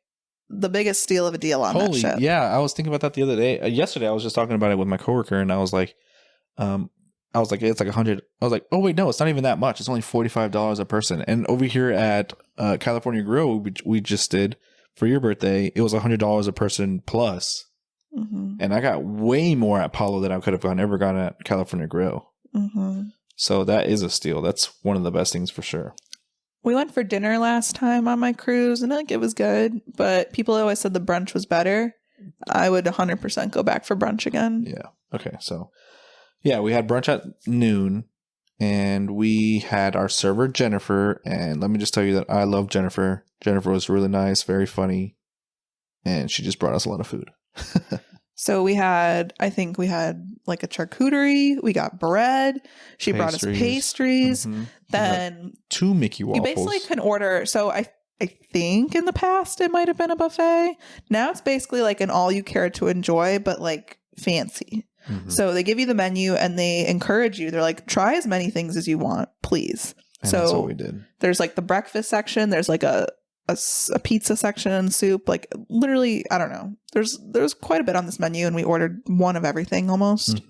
the biggest steal of a deal on that ship. Yeah, I was thinking about that the other day. Yesterday, I was just talking about it with my coworker, and I was like, it's like 100. I was like, oh wait, no, it's not even that much. It's only $45 a person. And over here at California Grill, which we just did for your birthday, it was $100 a person plus. Mm-hmm. And I got way more at Palo than I could have ever gone at California Grill. Mm-hmm. So that is a steal. That's one of the best things for sure. We went for dinner last time on my cruise, and I think it was good. But people always said the brunch was better. I would 100% go back for brunch again. Yeah. Okay. So, yeah, we had brunch at noon, and we had our server, Jennifer. And let me just tell you that I love Jennifer. Jennifer was really nice, very funny, and she just brought us a lot of food. So we had like a charcuterie. We got bread. She brought us pastries. Mm-hmm. Then 2 Mickey waffles. You basically can order. So I think in the past it might have been a buffet. Now it's basically like an all you care to enjoy, but like fancy. So they give you the menu and they encourage you. They're like, try as many things as you want, please. And so that's what we did. There's like the breakfast section. There's like a pizza section, soup. Like literally, I don't know. There's quite a bit on this menu, and we ordered one of everything almost.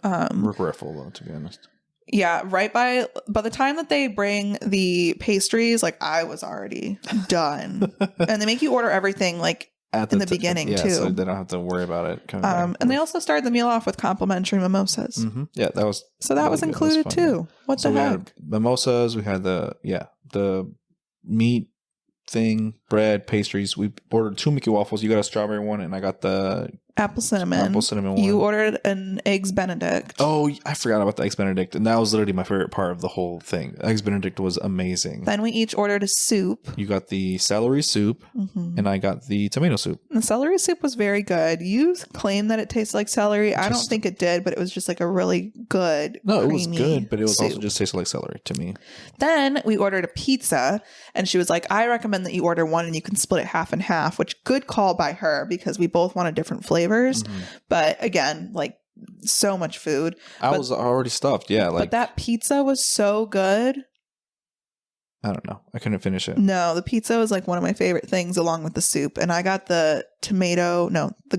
Regretful though, to be honest. Yeah, right by the time that they bring the pastries, like I was already done. And they make you order everything like in the beginning too. So they don't have to worry about it coming back. And they also started the meal off with complimentary mimosas. Yeah, that was included fun, too. What the we heck? had mimosas, we had the meat thing, bread, pastries. We ordered 2 Mickey waffles. You got a strawberry one, and I got the apple cinnamon one. You ordered an eggs Benedict. Oh, I forgot about the eggs Benedict, and that was literally my favorite part of the whole thing. Eggs Benedict was amazing. Then we each ordered a soup. You got the celery soup, and I got the tomato soup. The celery soup was very good. You claimed that it tasted like celery. I don't think it did, but it was just like a really good. No, it was good, but it was soup. Also just tasted like celery to me. Then we ordered a pizza, and she was like, "I recommend that you order one, and you can split it half and half." Which good call by her, because we both wanted different flavors. But again, like so much food. I was already stuffed. Yeah, but that pizza was so good. I don't know. I couldn't finish it. No, the pizza was like one of my favorite things, along with the soup. And I got the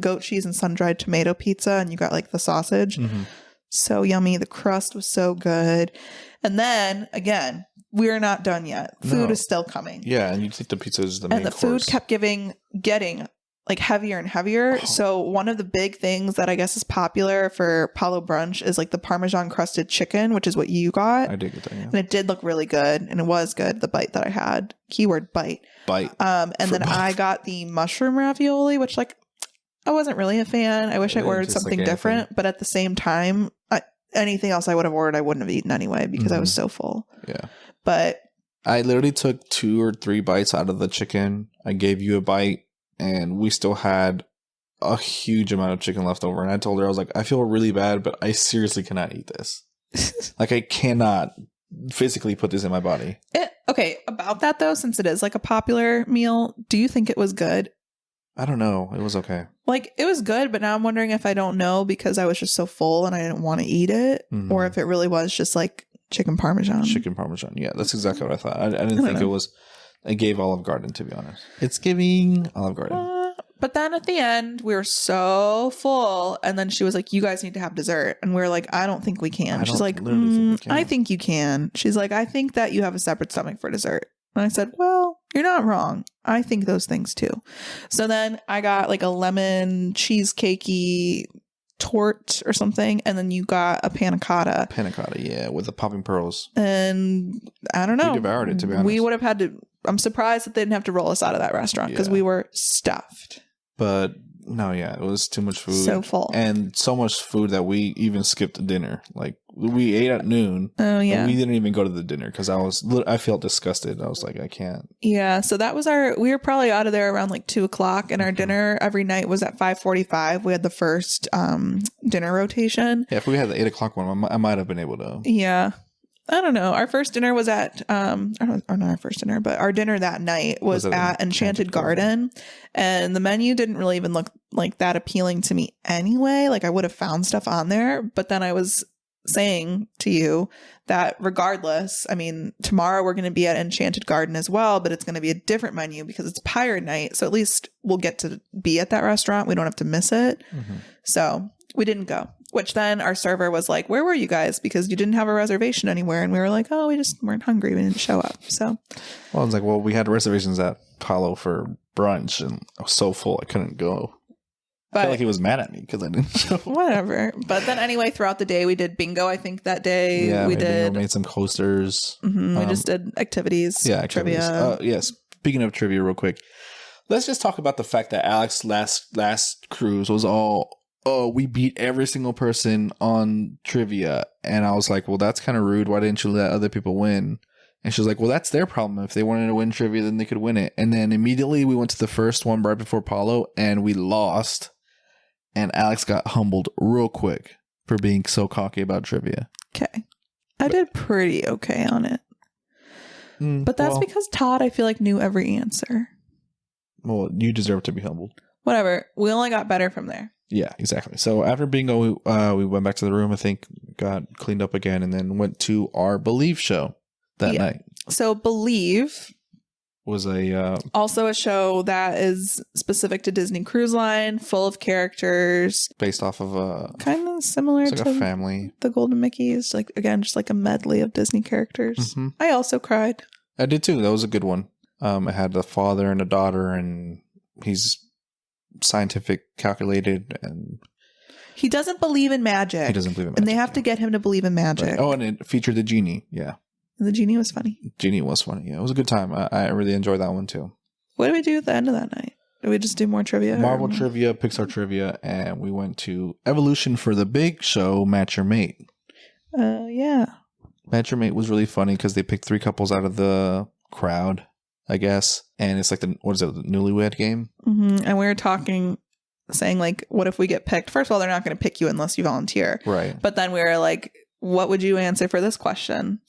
goat cheese and sun-dried tomato pizza, and you got like the sausage. So yummy. The crust was so good. And then again, we're not done yet. Food is still coming. Yeah, and you think the pizza is the main course. And the food kept getting like heavier and heavier. Oh. So one of the big things that I guess is popular for Palo Brunch is like the Parmesan crusted chicken, which is what you got. I did get that, yeah. And it did look really good, and it was good, the bite that I had. Keyword bite. And then I got the mushroom ravioli, which like I wasn't really a fan. I wish I ordered something different, but at the same time, anything else I would have ordered, I wouldn't have eaten anyway because I was so full. Yeah. But I literally took 2 or 3 bites out of the chicken. I gave you a bite. And we still had a huge amount of chicken left over. And I told her, I was like, I feel really bad, but I seriously cannot eat this. Like, I cannot physically put this in my body. Okay, about that though, since it is like a popular meal, do you think it was good? I don't know. It was okay. Like, it was good, but now I'm wondering if I don't know because I was just so full and I didn't want to eat it. Or if it really was just like chicken parmesan. Chicken parmesan. Yeah, that's exactly what I thought. I didn't think it was... I gave Olive Garden, to be honest. It's giving Olive Garden. But then at the end, we were so full. And then she was like, you guys need to have dessert. And we were like, I don't think we can. She's like, I think you can. She's like, I think that you have a separate stomach for dessert. And I said, well, you're not wrong. I think those things too. So then I got like a lemon cheesecakey tort or something, and then you got a panna cotta. Yeah, with the popping pearls. And I don't know. We devoured it, to be honest. We would have had to... I'm surprised that they didn't have to roll us out of that restaurant because we were stuffed. But no, yeah, it was too much food. So full. And so much food that we even skipped dinner. Like, we ate at noon. Oh, yeah. And we didn't even go to the dinner because I felt disgusted. I was like, I can't. Yeah, so that was we were probably out of there around like 2 o'clock, and our dinner every night was at 5:45. We had the first dinner rotation. Yeah, if we had the 8 o'clock one, I might have been able to. Yeah. I don't know. Our first dinner was at, or not our first dinner, but our dinner that night was at Enchanted Garden. And the menu didn't really even look like that appealing to me anyway. Like I would have found stuff on there. But then I was saying to you that regardless, I mean, tomorrow we're going to be at Enchanted Garden as well, but it's going to be a different menu because it's Pirate Night. So at least we'll get to be at that restaurant. We don't have to miss it. So we didn't go. Which then our server was like, where were you guys? Because you didn't have a reservation anywhere. And we were like, oh, we just weren't hungry. We didn't show up. So, well, I was like, well, we had reservations at Palo for brunch and I was so full I couldn't go. I felt like he was mad at me because I didn't show up. Whatever. But then anyway, throughout the day, we did bingo, I think, that day. Yeah, we made some coasters. We just did activities. Yeah, trivia. Yes. Speaking of trivia real quick, let's just talk about the fact that Alex's last cruise was all... oh, we beat every single person on trivia. And I was like, well, that's kind of rude. Why didn't you let other people win? And she was like, well, that's their problem. If they wanted to win trivia, then they could win it. And then immediately we went to the first one right before Palo and we lost. And Alex got humbled real quick for being so cocky about trivia. Okay. I did pretty okay on it. But that's because Todd, I feel like, knew every answer. Well, you deserve to be humbled. Whatever. We only got better from there. Yeah, exactly. So after bingo, we went back to the room, I think, got cleaned up again, and then went to our Believe show that night. So Believe Was a also a show that is specific to Disney Cruise Line, full of characters. based off of Kind of similar it's like to a family. the Golden Mickeys. Like, again, just like a medley of Disney characters. Mhm. I also cried. I did too. That was a good one. It had a father and a daughter, and he's scientific, calculated, and He doesn't believe in magic. he doesn't believe in magic. And they have to get him to believe in magic. Right. Oh, and it featured the genie. Yeah, And the genie was funny. genie was funny. Yeah, it was a good time. I really enjoyed that one too. What did we do at the end of that night? Did we just do more trivia? Marvel trivia, Pixar trivia, and we went to Evolution for the big show, Match Your Mate. Yeah. Match Your Mate was really funny because they picked 3 couples out of the crowd, I guess. And it's like the newlywed game? And we were talking, saying like, what if we get picked? First of all, they're not going to pick you unless you volunteer. Right. But then we were like, what would you answer for this question?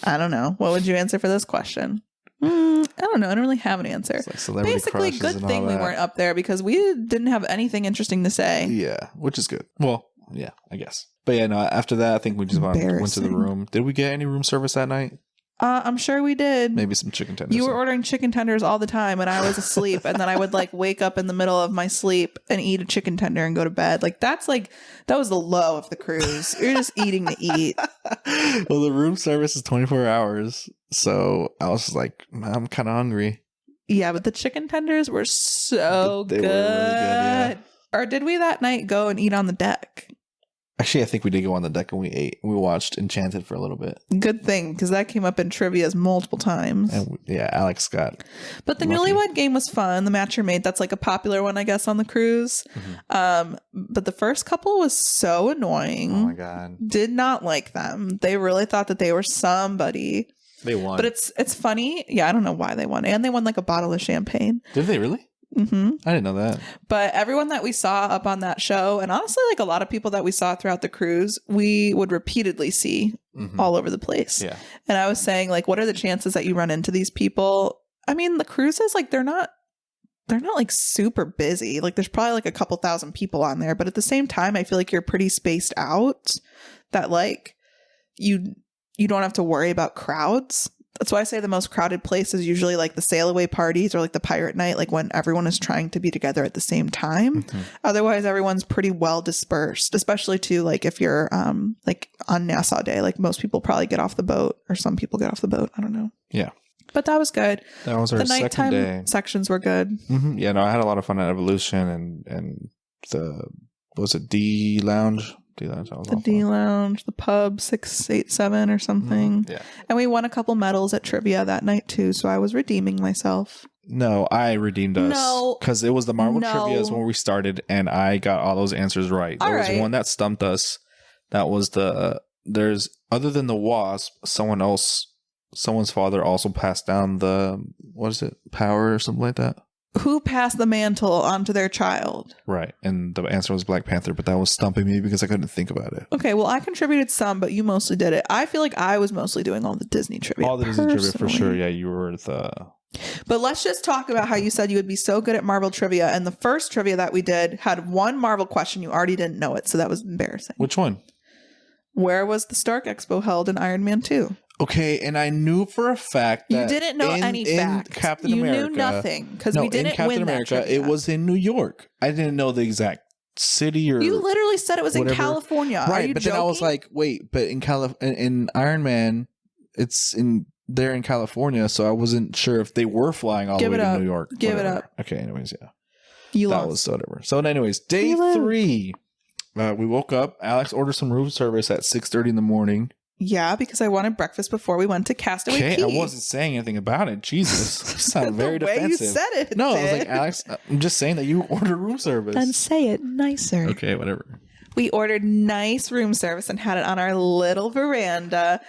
I don't know. What would you answer for this question? I don't know. I don't really have an answer. It's like celebrity Basically, crushes good and thing all we that. weren't up there because we didn't have anything interesting to say. Yeah, which is good. Well, yeah, I guess. But yeah, no, after that, I think we just went to the Embarrassing. room. Did we get any room service that night? I'm sure we did. Maybe some chicken tenders. You were ordering chicken tenders all the time and I was asleep. And then I would like wake up in the middle of my sleep and eat a chicken tender and go to bed. Like that was the low of the cruise. You're just eating to eat. Well, the room service is 24 hours. So I was just like, I'm kind of hungry. Yeah, but the chicken tenders were so They good. were really good, yeah. Or did we that night go and eat on the deck? Actually, I think we did go on the deck and we ate. We watched Enchanted for a little bit. Good thing, because that came up in trivias multiple times. And Alex got. But the lucky. Newlywed Game was fun. The Match Your Mate, that's like a popular one, I guess, on the cruise. But the first couple was so annoying. Oh my God. Did not like them. They really thought that they were somebody. They won. But it's funny. Yeah, I don't know why they won. And they won like a bottle of champagne. Did they really? I didn't know that. But everyone that we saw up on that show, and honestly, like a lot of people that we saw throughout the cruise, we would repeatedly see all over the place. Yeah. And I was saying, like, what are the chances that you run into these people? I mean, the cruises, like, they're not like super busy. Like, there's probably like a couple thousand people on there. But at the same time, I feel like you're pretty spaced out that, like, you don't have to worry about crowds. That's why I say the most crowded place is usually like the sail away parties or like the pirate night, like when everyone is trying to be together at the same time. Otherwise, everyone's pretty well dispersed, especially too, like if you're like on Nassau Day, like most people probably get off the boat or some people get off the boat. I don't know. Yeah. But that was good. That was our The second nighttime day. sections were good. Yeah, no, I had a lot of fun at Evolution and the, what was it, D Lounge? D Lounge. That was The all D fun. Lounge, the pub 687 or something. Yeah. And we won a couple medals at trivia that night too. So I was redeeming myself. No, I redeemed us. No. Because it was the Marvel No. Trivia is when we started, and I got all those answers right. There All was right. one that stumped us. That was there's, other than the Wasp, someone's father also passed down the, what is it, power or something like that? Who passed the mantle onto their child? Right. And the answer was Black Panther, but that was stumping me because I couldn't think about it. Okay, well, I contributed some, but you mostly did it. I feel like I was mostly doing all the Disney trivia. All the Disney trivia for personally. sure. Yeah, you were the. But let's just talk about how you said you would be so good at Marvel trivia. And the first trivia that we did had one Marvel question. You already didn't know it. So that was embarrassing. Which one? Where was the Stark Expo held in Iron Man 2? Okay, and I knew for a fact You that didn't know any facts. Captain you America, knew nothing because no, we didn't in Captain win America, that trivia. it was in New York. I didn't know the exact city or You literally said it was in whatever. California. Are right. you But joking? then I was like, wait, but in Iron Man, it's in California, so I wasn't sure if they were flying all Give the it way up. to New York. Give it Whatever. up. Okay. Anyways, yeah, you that lost. was whatever. So, anyways, day You lose. 3, we woke up. Alex ordered some room service at 6:30 in the morning. Yeah, because I wanted breakfast before we went to Castaway Okay, Key. I wasn't saying anything about it. Jesus, you sound very the way defensive. you said it. No, I was did. like, Alex, I'm just saying that you ordered room service. Then say it nicer. Okay, whatever. We ordered nice room service and had it on our little veranda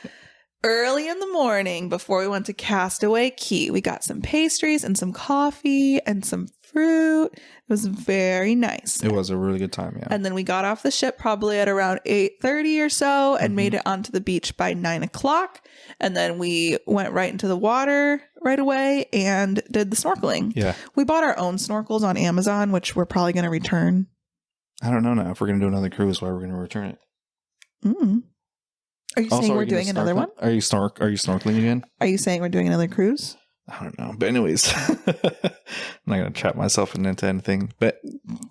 early in the morning before we went to Castaway Key. We got some pastries and some coffee and some fruit. It was very nice. It was a really good time, yeah. And then we got off the ship probably at around 8:30 or so and Mhm. made it onto the beach by 9 o'clock. And then we went right into the water right away and did the snorkeling. Yeah. We bought our own snorkels on Amazon, which we're probably going to return. I don't know now if we're going to do another cruise, why we're going to return it. Mm. Are you Also, saying are we're you gonna doing another one? Are you snorkeling again? Are you saying we're doing another cruise? I don't know. But anyways, I'm not going to trap myself into anything. But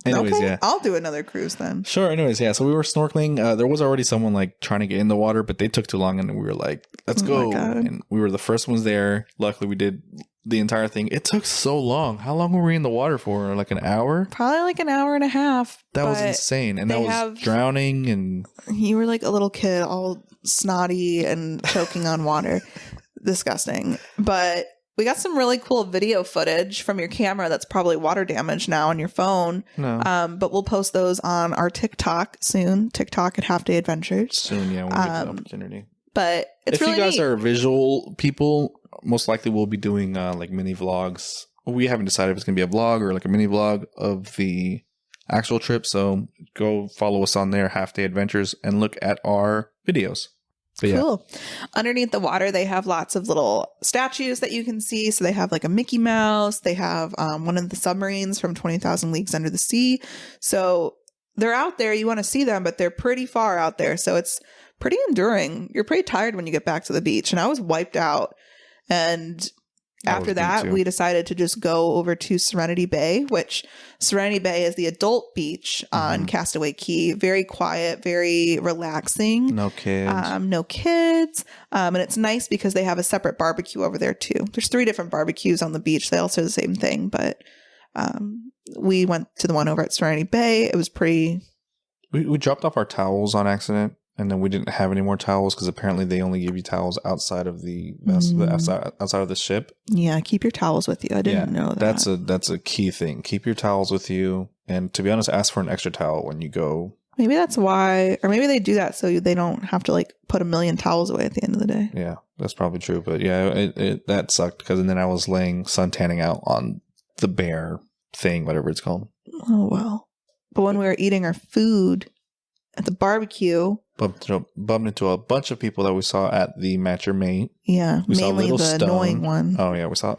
anyways, Okay, yeah. I'll do another cruise then. Sure. Anyways, yeah. So we were snorkeling. There was already someone like trying to get in the water, but they took too long, and we were like, "Let's Oh go!" my God. And we were the first ones there. Luckily, we did the entire thing. It took so long. How long were we in the water for? Like an hour? Probably like an hour and a half. That was but insane. And I they was have- drowning, and You were like a little kid, all snotty and choking on water. Disgusting. But we got some really cool video footage from your camera that's probably water damaged now on your phone. no. But we'll post those on our TikTok soon. TikTok at Half Day Adventures. Soon, yeah, when we get the um, opportunity. But it's If really you guys neat. are visual people, most likely we'll be doing like mini vlogs. We haven't decided if it's going to be a vlog or like a mini vlog of the actual trip. So go follow us on there, Half Day Adventures, and look at our videos. But yeah, Cool. Underneath the water, they have lots of little statues that you can see. So they have like a Mickey Mouse. They have one of the submarines from 20,000 Leagues Under the Sea. So they're out there. You want to see them, but they're pretty far out there. So it's pretty enduring. You're pretty tired when you get back to the beach. And I was wiped out. And I after was that, too. we decided to just go over to Serenity Bay, which Serenity Bay is the adult beach on Mhm. Castaway Cay. Very quiet, very relaxing. no kids. No kids. And it's nice because they have a separate barbecue over there too. There's 3 different barbecues on the beach. They all say the same thing, but we went to the one over at Serenity Bay. It was pretty. We dropped off our towels on accident, and then we didn't have any more towels because apparently they only give you towels outside of the outside of the ship. Yeah, keep your towels with you. I didn't know that. That's a key thing. Keep your towels with you, and to be honest, ask for an extra towel when you go. Maybe that's why, or maybe they do that so they don't have to like put a million towels away at the end of the day. Yeah, that's probably true. But yeah, that sucked because then I was laying sun tanning out on the bear thing, whatever it's called. Oh well. But when we were eating our food at the barbecue, Bumped into a bunch of people that we saw at the Match Your Mate. yeah, We saw mainly Little the Stone. annoying one. Oh yeah, we saw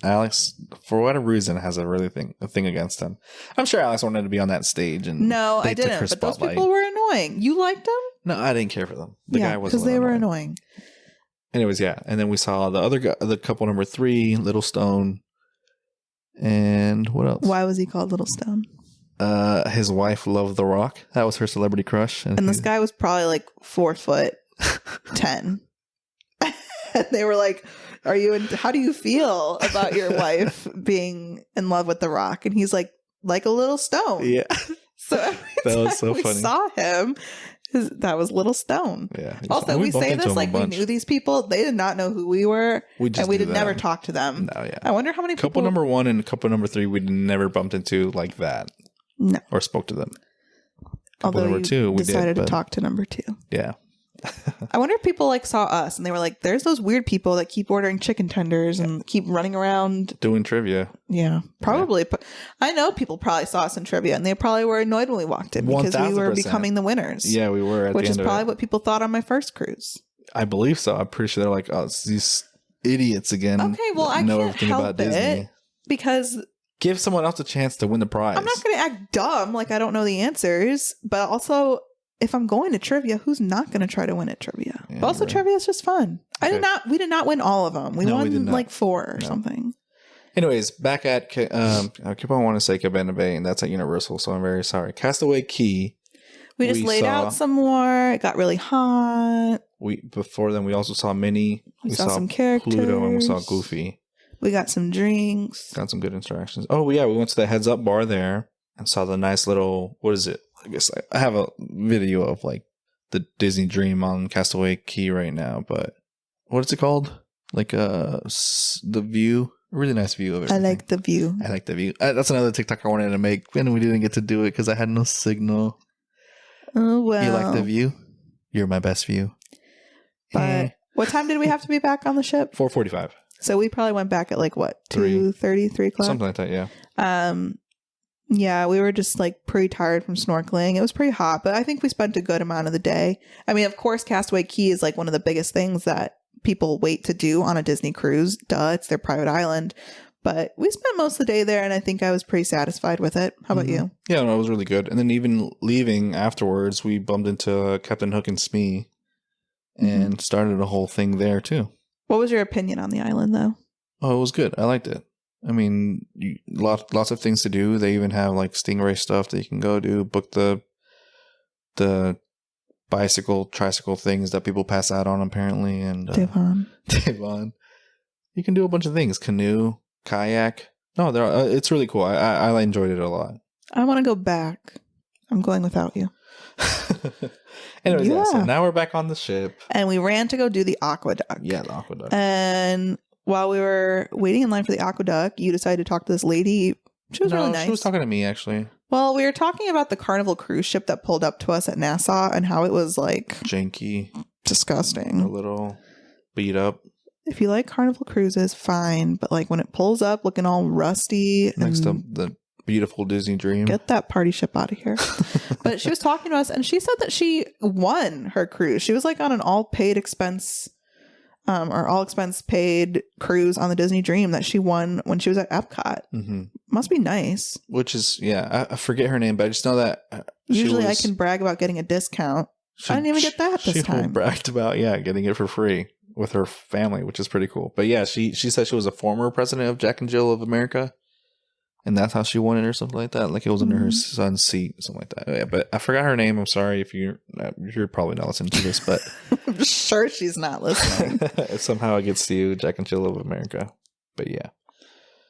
Alex for whatever reason has a thing against him. I'm sure Alex wanted to be on that stage, and No, they I took didn't. her But those spotlight. people were annoying. You liked them? No, I didn't care for them. The guy was because they were annoying. Anyways, yeah, and then we saw the other guy, the couple number 3, Little Stone, and what else? Why was he called Little Stone? His wife loved The Rock. That was her celebrity crush, And this guy was probably like 4'10". And they were like, how do you feel about your wife being in love with The Rock? And he's like a little stone. yeah, So every That was time so we funny. saw him, that was Little Stone. yeah. Also, And we bumped say into this him a like we bunch. knew these people. They did not know who we were, We just and we knew did never them. talk to them. No, yeah. I wonder how many people. Couple number 1 and couple number 3, we never bumped into like that. No. Or spoke to them. Couple Although number you 2, we decided did. to talk to number 2. Yeah. I wonder if people like saw us and they were like, "There's those weird people that keep ordering chicken tenders and keep running around." Doing trivia. Yeah, probably. But I know people probably saw us in trivia and they probably were annoyed when we walked in because we were 1000%. becoming the winners. Yeah, we were at which the is end probably of it. what people thought on my first cruise. I believe so. I'm pretty sure they're like, oh, it's these idiots again. Okay, well, that I know can't everything help about Disney. it because Give someone else a chance to win the prize. I'm not going to act dumb like I don't know the answers, but also if I'm going to trivia, who's not going to try to win at trivia? Yeah, But also right. trivia is just fun. Okay. We did not win all of them. We No, we won did not. like 4 or No. something. Anyways, back at I keep on wanting to say Cabana Bay, and that's at Universal, so I'm very sorry. Castaway Cay. We just We laid saw- out some more. It got really hot. Before then we also saw Minnie. We saw some characters. Pluto, and we saw Goofy. We got some drinks. Got some good interactions. Oh yeah, we went to the Heads Up bar there and saw the nice little, what is it? I guess I have a video of like the Disney Dream on Castaway Cay right now, but what is it called? Like the view, a really nice view of it. I like the view. I like the view. That's another TikTok I wanted to make, and we didn't get to do it because I had no signal. Oh well. You like the view? You're my best view. But what time did we have to be back on the ship? 4:45, So we probably went back at like what, 3. 2:30, 3 o'clock? something like that. Yeah. Yeah, we were just like pretty tired from snorkeling. It was pretty hot, but I think we spent a good amount of the day. I mean, of course, Castaway Cay is like one of the biggest things that people wait to do on a Disney cruise. Duh, it's their private island. But we spent most of the day there, and I think I was pretty satisfied with it. How about you? Yeah, no, it was really good. And then even leaving afterwards, we bumped into Captain Hook and Smee and started a whole thing there too. What was your opinion on the island, though? Oh, it was good. I liked it. I mean, lots of things to do. They even have like Stingray stuff that you can go do. Book the tricycle things that people pass out on apparently, and Devon. You can do a bunch of things. Canoe, kayak. No, it's really cool. I enjoyed it a lot. I want to go back. I'm going without you. Anyways, yeah. So now we're back on the ship, and we ran to go do the aqueduct. Yeah, the aqueduct. And while we were waiting in line for the aqueduct, you decided to talk to this lady. She was really nice. She was talking to me, actually. Well, we were talking about the Carnival cruise ship that pulled up to us at Nassau and how it was like janky, disgusting, a little beat up. If you like Carnival cruises, fine, but like when it pulls up looking all rusty next to the beautiful Disney Dream, get that party ship out of here. But she was talking to us, and she said that she won her cruise. She was like on an all paid expense paid cruise on the Disney Dream that she won when she was at Epcot. Must be nice. Which is, I forget her name, but I just know that usually I can brag about getting a discount. I didn't even get that this time. She bragged about getting it for free with her family, which is pretty cool. But yeah, she said she was a former president of Jack and Jill of America, and that's how she won it or something like that. Like it was under her son's seat, something like that. Yeah, but I forgot her name. I'm sorry if you're probably not listening to this, but I'm sure she's not listening. Somehow it gets to you, Jack and Jill of America. But yeah.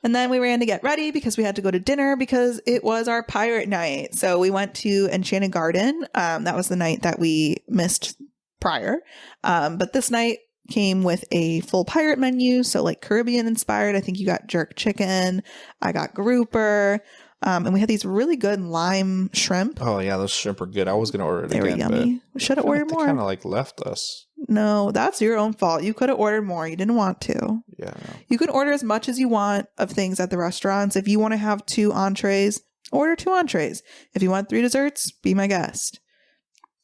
And then we ran to get ready because we had to go to dinner because it was our pirate night. So we went to Enchanted Garden. That was the night that we missed prior. But this night came with a full pirate menu. So like Caribbean inspired. I think you got jerk chicken. I got grouper. And we had these really good lime shrimp. Oh yeah, those shrimp are good. I was going to order it again. They were yummy. We should have ordered more. They kind of like left us. No, that's your own fault. You could have ordered more. You didn't want to. Yeah. No. You can order as much as you want of things at the restaurants. If you want to have 2 entrees, order 2 entrees. If you want 3 desserts, be my guest.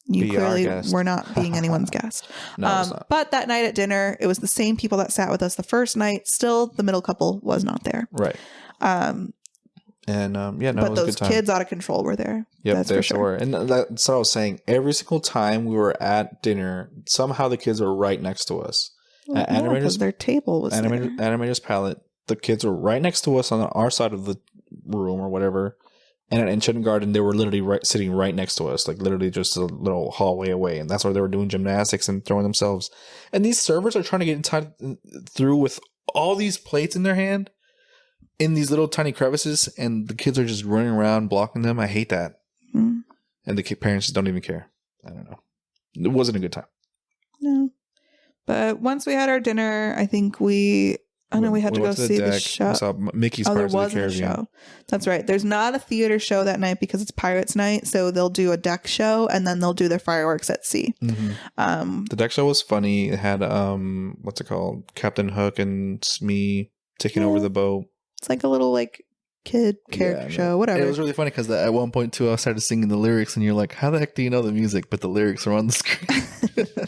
You clearly were not being anyone's guest. No, it's not. But that night at dinner, it was the same people that sat with us the first night. Still, the middle couple was not there. Right. And but it was those a good time. Kids out of control were there. Yep, that's they for sure sure. were. And that's what I was saying. Every single time we were at dinner, somehow the kids were right next to us. Well, Animator's their table was there. Animator's Palette. The kids were right next to us on our side of the room or whatever. And at Enchanted Garden, they were literally sitting right next to us, like literally just a little hallway away. And that's where they were doing gymnastics and throwing themselves. And these servers are trying to get through with all these plates in their hand in these little tiny crevices, and the kids are just running around blocking them. I hate that. And the parents don't even care. I don't know. It wasn't a good time. No. But once we had our dinner, I think we had to go see the show. We saw Mickey's Pirates of the Caribbean. Show. That's right. There's not a theater show that night because it's Pirates Night, so they'll do a deck show and then they'll do their fireworks at sea. The deck show was funny. It had what's it called? Captain Hook and Smee taking over the boat. It's like a little kid character show, whatever. It was really funny because at one point too, I started singing the lyrics, and you're like, "How the heck do you know the music?" But the lyrics are on the screen.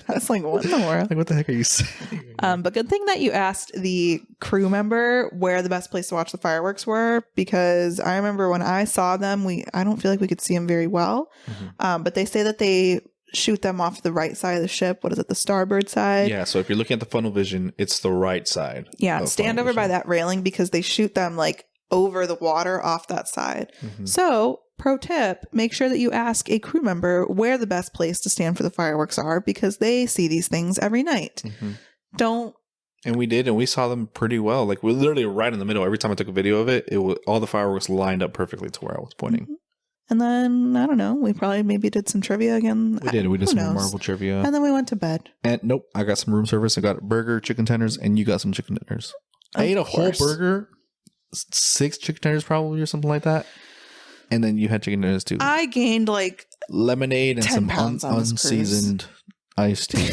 That's like, what in the world? Like, what the heck are you saying? But good thing that you asked the crew member where the best place to watch the fireworks were, because I remember when I saw them, I don't feel like we could see them very well. But they say that they shoot them off the right side of the ship. What is it? The starboard side? Yeah. So if you're looking at the funnel vision, it's the right side. Yeah. Stand over by that railing because they shoot them like over the water off that side. So pro tip, make sure that you ask a crew member where the best place to stand for the fireworks are, because they see these things every night. And we did, and we saw them pretty well. Like, we're literally right in the middle. Every time I took a video of it, all the fireworks lined up perfectly to where I was pointing. And then, I don't know, we probably maybe did some trivia again. We did. We did some Marvel trivia. And then we went to bed. And nope, I got some room service. I got a burger, chicken tenders, and you got some chicken dinners. I ate a whole burger, 6 chicken tenders probably, or something like that. And then you had chicken dinners too. I gained lemonade and some unseasoned iced tea.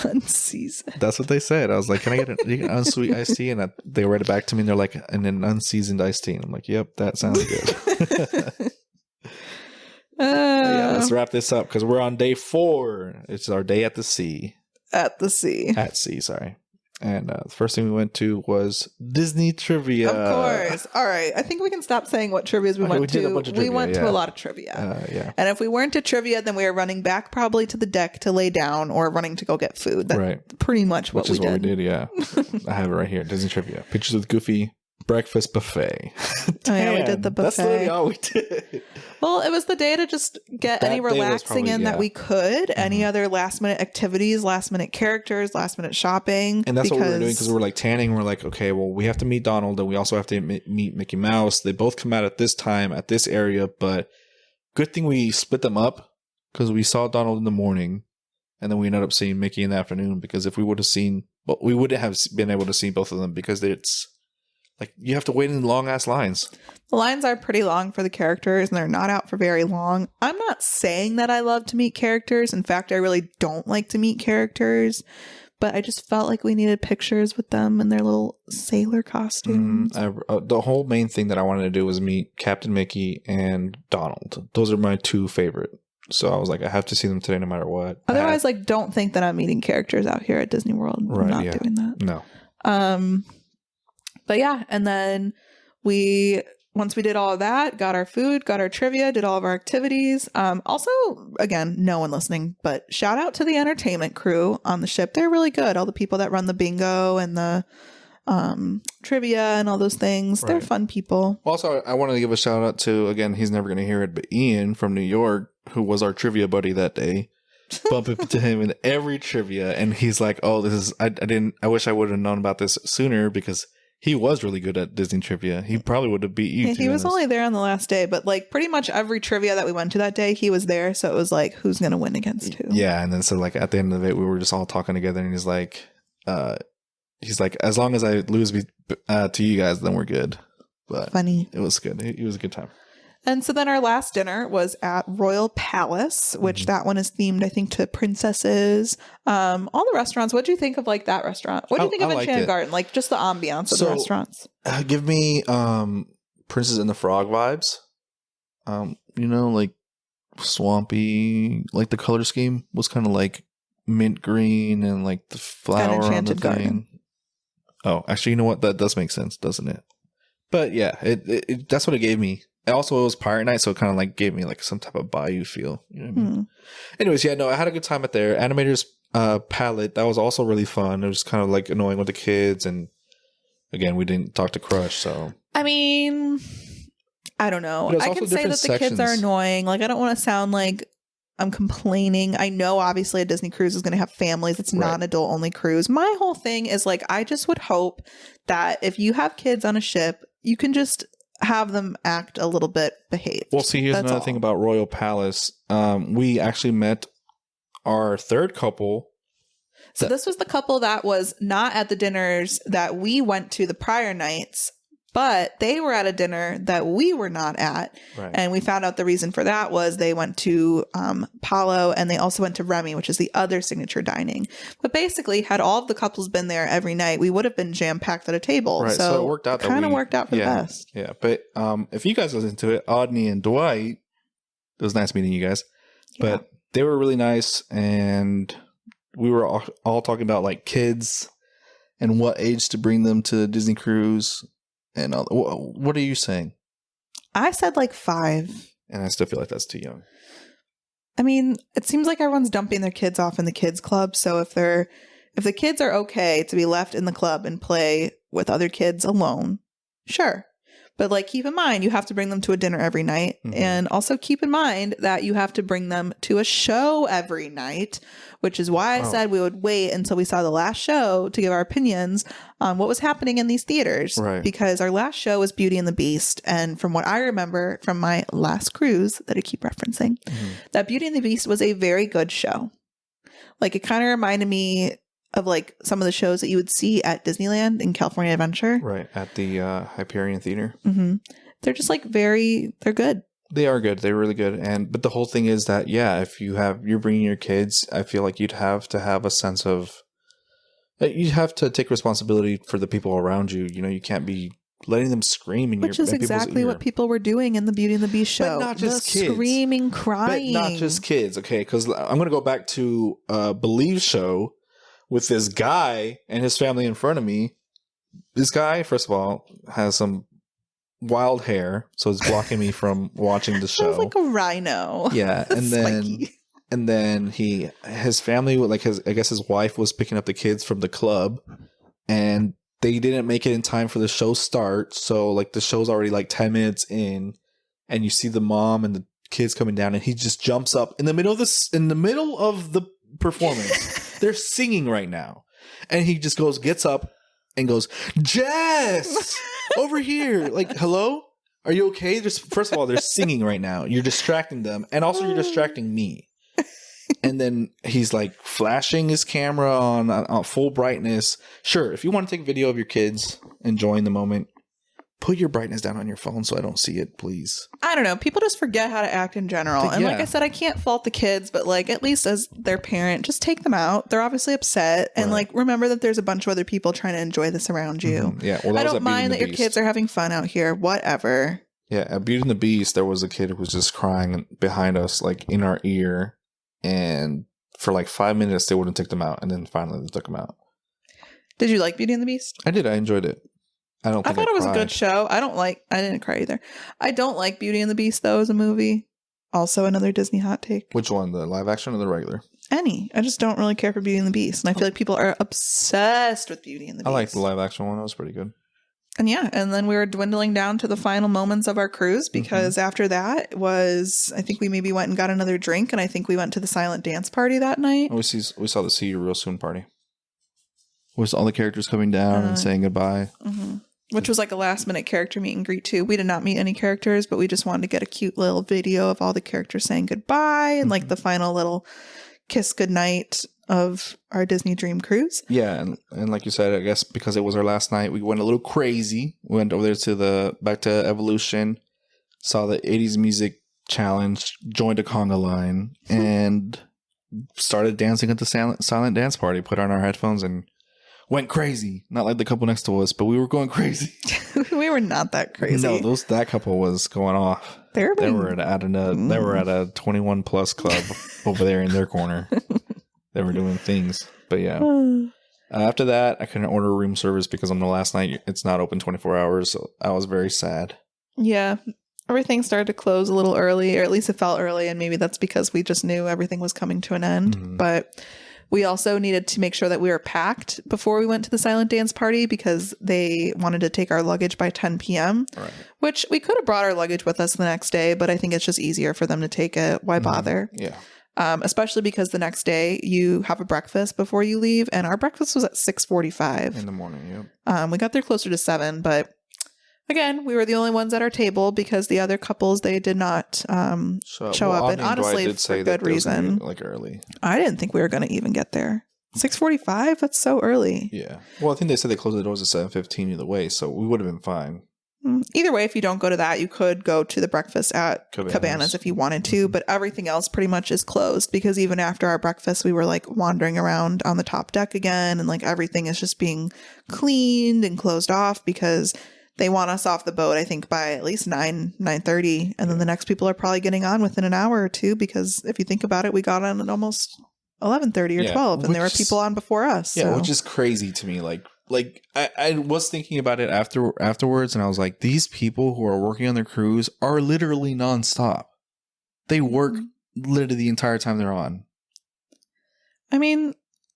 Unseasoned. That's what they said. I was like, can I get an unsweet iced tea? And they read it back to me and they're like, and an unseasoned iced tea. And I'm like, yep, that sounds good. Yeah, let's wrap this up because we're on day 4. It's our day at the sea. At the sea. At sea, sorry. And the first thing we went to was Disney trivia. Of course. All right. I think we can stop saying what trivias we went to. We went to a lot of trivia. Yeah. And if we weren't to trivia, then we were running back probably to the deck to lay down or running to go get food. That's pretty much what we did. What we did, yeah. I have it right here. Disney trivia. Pictures with Goofy. Breakfast buffet. Oh, yeah, we did the buffet. That's literally all we did. Well, it was the day to just get any relaxing in that we could. Any other last minute activities, last minute characters, last minute shopping. And that's what we were doing because we were like tanning. We're like, okay, well, we have to meet Donald and we also have to meet Mickey Mouse. They both come out at this time at this area, but good thing we split them up because we saw Donald in the morning and then we ended up seeing Mickey in the afternoon because if we would have seen, but we wouldn't have been able to see both of them because it's like you have to wait in long ass lines. The lines are pretty long for the characters and they're not out for very long. I'm not saying that I love to meet characters. In fact, I really don't like to meet characters, but I just felt like we needed pictures with them in their little sailor costumes. The whole main thing that I wanted to do was meet Captain Mickey and Donald. Those are my 2 favorite. So I was like, I have to see them today no matter what. Otherwise, like, don't think that I'm meeting characters out here at Disney World. Right, I'm not doing that. No. But yeah, and then once we did all of that, got our food, got our trivia, did all of our activities. Also, again, no one listening, but shout out to the entertainment crew on the ship. They're really good. All the people that run the bingo and the trivia and all those things. Right. They're fun people. Also, I wanted to give a shout out to, again, he's never going to hear it, but Ian from New York, who was our trivia buddy that day. Bump into him in every trivia. And he's like, oh, I wish I would have known about this sooner because he was really good at Disney trivia. He probably would have beat you. Yeah, he was only there on the last day, but like pretty much every trivia that we went to that day, he was there. So it was like, who's going to win against who? Yeah. And then so like at the end of it, we were just all talking together and he's like, as long as I lose to you guys, then we're good. But funny. It was good. It was a good time. And so then our last dinner was at Royal Palace, which that one is themed, I think, to princesses. All the restaurants. What do you think of like that restaurant? What do you think of Enchanted Garden? Like just the ambiance of the restaurants. Give me Princess and the Frog vibes. Like swampy. Like the color scheme was kind of like mint green and like the flower on the Enchanted Garden. Oh, actually, you know what? That does make sense, doesn't it? But yeah, it that's what it gave me. Also, it was pirate night, so it kind of like gave me like some type of bayou feel. You know what I mean? Anyways, yeah, no, I had a good time at there. Animator's palette, that was also really fun. It was kind of like annoying with the kids, and again, we didn't talk to Crush, so. I mean, I don't know. I can say that the kids are annoying. Like, I don't want to sound like I'm complaining. I know obviously a Disney cruise is going to have families. It's not an adult only cruise. My whole thing is like, I just would hope that if you have kids on a ship, you can just have them act a little bit behaved. Well, see, here's another thing about Royal Palace. We actually met our third couple. So this was the couple that was not at the dinners that we went to the prior nights, but they were at a dinner that we were not at. Right. And we found out the reason for that was they went to Palo and they also went to Remy, which is the other signature dining. But basically, had all of the couples been there every night, we would have been jam-packed at a table. Right. So it worked out. Kind of worked out for the best. Yeah. But if you guys listen to it, Audney and Dwight, it was nice meeting you guys. But they were really nice. And we were all talking about like kids and what age to bring them to Disney cruise. And what are you saying? I said like 5. And I still feel like that's too young. I mean, it seems like everyone's dumping their kids off in the kids club. So if the kids are okay to be left in the club and play with other kids alone, sure. But like, keep in mind, you have to bring them to a dinner every night. Mm-hmm. And also keep in mind that you have to bring them to a show every night, which is why I said we would wait until we saw the last show to give our opinions on what was happening in these theaters. Right. Because our last show was Beauty and the Beast. And from what I remember from my last cruise that I keep referencing, that Beauty and the Beast was a very good show. Like, it kind of reminded me of like some of the shows that you would see at Disneyland in California Adventure. Right. At the Hyperion Theater. Mm-hmm. They're just like they're good. They are good. They're really good. But the whole thing is that, yeah, if you're bringing your kids, I feel like you'd have to have a sense of, you have to take responsibility for the people around you. You know, you can't be letting them scream in Which your is in people's exactly ear. what people were doing in the Beauty and the Beast show. But not just the kids. Screaming, But crying. not just kids, okay? Because I'm going to go back to Believe show with this guy and his family in front of me. This guy, first of all, has some wild hair, so it's blocking me from watching the show. Sounds like a rhino. Yeah, and Spiky. then his family, like I guess his wife was picking up the kids from the club, and they didn't make it in time for the show start. So like the show's already like 10 minutes in, and you see the mom and the kids coming down, and he just jumps up in the middle of the performance. They're singing right now, and he just gets up and goes, "Jess, over here!" Like, hello. Are you okay? First of all, they're singing right now. You're distracting them, and also you're distracting me. And then he's like flashing his camera on full brightness. Sure, if you want to take a video of your kids enjoying the moment, put your brightness down on your phone so I don't see it, please. I don't know. People just forget how to act in general. But and yeah. like I said, I can't fault the kids, but like at least as their parent, just take them out. They're obviously upset. And Right. like remember that there's a bunch of other people trying to enjoy this around you. Mhm. Yeah, well, that I was don't at Beauty mind and that the your Beast. kids are having fun out here. Whatever. Yeah, at Beauty and the Beast, there was a kid who was just crying behind us, like in our ear, and for like 5 minutes they wouldn't take them out, and then finally they took them out. Did you like Beauty and the Beast? I did. I enjoyed it. I thought it was a cried. good show. I didn't cry either. I don't like Beauty and the Beast though as a movie. Also another Disney hot take. Which one, the live action or the regular? Any. I just don't really care for Beauty and the Beast. And I feel like people are obsessed with Beauty and the Beast. I liked the live action one. That was pretty good. And yeah, and then we were dwindling down to the final moments of our cruise because after that was, I think we maybe went and got another drink, and I think we went to the silent dance party that night. We saw the See You Real Soon party. Was all the characters coming down and saying goodbye. Mm-hmm. Which was like a last minute character meet and greet too. We did not meet any characters, but we just wanted to get a cute little video of all the characters saying goodbye and like the final little kiss goodnight of our Disney Dream Cruise. Yeah, and like you said, I guess because it was our last night, we went a little crazy. We went over there to back to Evolution, saw the 80s music challenge, joined a conga line, and started dancing at the silent dance party. Put on our headphones and went crazy. Not like the couple next to us, but we were going crazy. We were not that crazy. No, that couple was going off. They were at a 21 plus club over there in their corner. They were doing things. But yeah. After that, I couldn't order room service because on the last night, it's not open 24 hours. So I was very sad. Yeah. Everything started to close a little early, or at least it felt early. And maybe that's because we just knew everything was coming to an end. Mm-hmm. But we also needed to make sure that we were packed before we went to the silent dance party because they wanted to take our luggage by 10 p.m. Right. Which we could have brought our luggage with us the next day, but I think it's just easier for them to take it. Why bother? Yeah. Especially because the next day you have a breakfast before you leave, and our breakfast was at 6:45 in the morning. Yep. We got there closer to 7, but again, we were the only ones at our table because the other couples, they did not show up, and honestly, for good reason. Like early. I didn't think we were going to even get there. 6:45? That's so early. Yeah. Well, I think they said they closed the doors at 7:15 either way, so we would have been fine. Either way, if you don't go to that, you could go to the breakfast at Cabanas if you wanted to, but everything else pretty much is closed because even after our breakfast, we were like wandering around on the top deck again, and like everything is just being cleaned and closed off because they want us off the boat, I think, by at least 9:30, and then the next people are probably getting on within an hour or two because if you think about it, we got on at almost 11:30 or 12, and there were people on before us. Yeah, so. which is crazy to me. Like I was thinking about it afterwards, and I was like, these people who are working on their cruise are literally nonstop. They work literally the entire time they're on. I mean,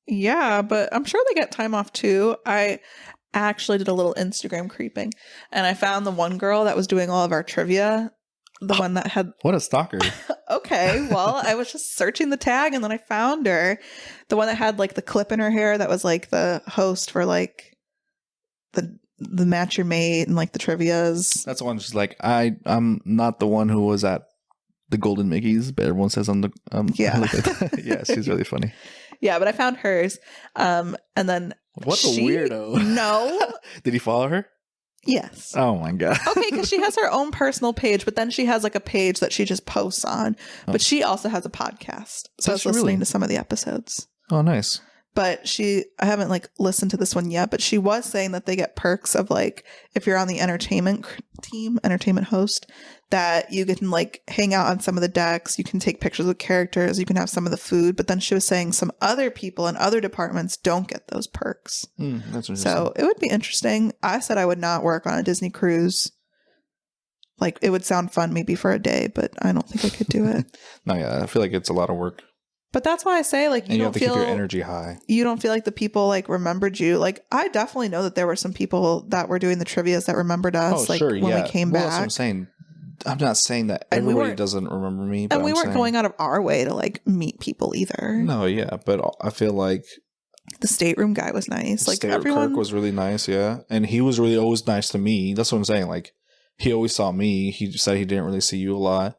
yeah, but I'm sure they get time off too. I actually did a little Instagram creeping, and I found the one girl that was doing all of our trivia. The one that had... What a stalker. Okay, well, I was just searching the tag, and then I found her. The one that had, like, the clip in her hair that was, like, the host for, like, the Match Your Mate and, like, the trivias. That's the one she's like, I'm not the one who was at the Golden Mickeys, but everyone says I'm the... Yeah. Yeah, she's really funny. Yeah, but I found hers. And then What a weirdo. No. Did he follow her? Yes. Oh my god. Okay, because she has her own personal page, but then she has like a page that she just posts on. But she also has a podcast. So I was listening to some of the episodes. Oh, nice. But I haven't like listened to this one yet, but she was saying that they get perks of like, if you're on the entertainment team, entertainment host, that you can like hang out on some of the decks. You can take pictures with characters. You can have some of the food. But then she was saying some other people in other departments don't get those perks. That's interesting. So it would be interesting. I said I would not work on a Disney cruise. Like it would sound fun maybe for a day, but I don't think I could do it. No, yeah, I feel like it's a lot of work. But that's why I say like you have to keep your energy high. You don't feel like the people like remembered you. Like I definitely know that there were some people that were doing the trivias that remembered us. Oh, like sure, when we came back. That's what I'm saying. I'm not saying that everybody doesn't remember me, but and we weren't going out of our way to like meet people either. No, yeah, but I feel like the stateroom guy was nice. Like everyone Kirk was really nice, yeah, and he was really always nice to me. That's what I'm saying. Like he always saw me. He said he didn't really see you a lot,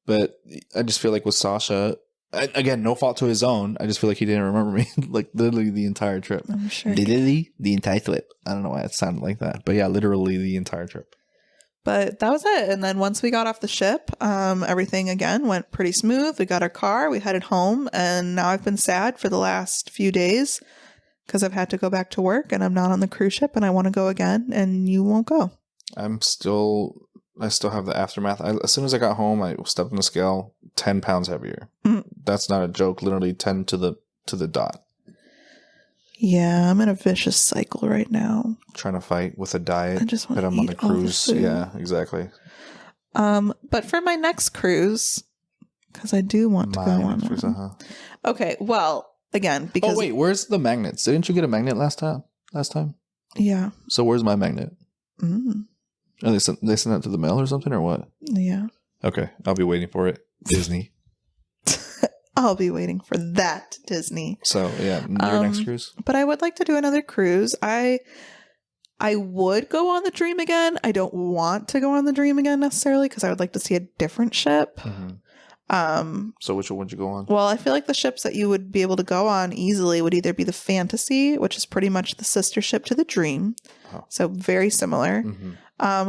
but I just feel like with Sasha. Again, no fault to his own. I just feel like he didn't remember me like literally the entire trip. I'm sure. Literally the entire trip. I don't know why it sounded like that, but yeah, literally the entire trip. But that was it. And then once we got off the ship, everything again went pretty smooth. We got our car, we headed home, and now I've been sad for the last few days because I've had to go back to work and I'm not on the cruise ship and I want to go again and you won't go. I still have the aftermath. As soon as I got home, I stepped on the scale, 10 pounds heavier. Mm-hmm. That's not a joke. Literally 10 to the dot. Yeah, I'm in a vicious cycle right now. Trying to fight with a diet. I just want that to I'm on the cruise. Yeah, exactly. But for my next cruise, because I do want to go on cruise, one. Okay, well, again, because wait, where's the magnets? Didn't you get a magnet last time? Yeah. So where's my magnet? Mm. Oh, they sent that to the mail or something, or what? Yeah. Okay, I'll be waiting for it. Disney. I'll be waiting for that, Disney. So yeah, your next cruise. But I would like to do another cruise. I would go on the Dream again. I don't want to go on the Dream again necessarily because I would like to see a different ship. Mm-hmm. So which one would you go on? Well, I feel like the ships that you would be able to go on easily would either be the Fantasy, which is pretty much the sister ship to the Dream. Oh. So very similar. Mm-hmm.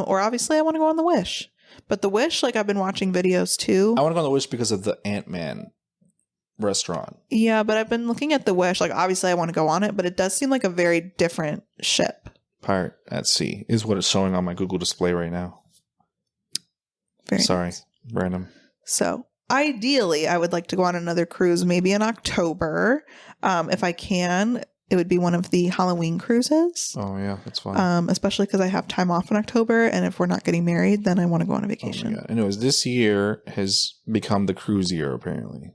Or obviously I want to go on the Wish. But the Wish, like I've been watching videos too. I want to go on the Wish because of the Ant-Man restaurant. Yeah, but I've been looking at the Wish. Like obviously I want to go on it, but it does seem like a very different ship. Pirate at Sea is what it's showing on my Google display right now. Sorry, nice. Random. So ideally, I would like to go on another cruise, maybe in October. If I can, it would be one of the Halloween cruises. Oh, yeah, that's fun. Especially because I have time off in October. And if we're not getting married, then I want to go on a vacation. Oh, anyways, this year has become the cruise year, apparently.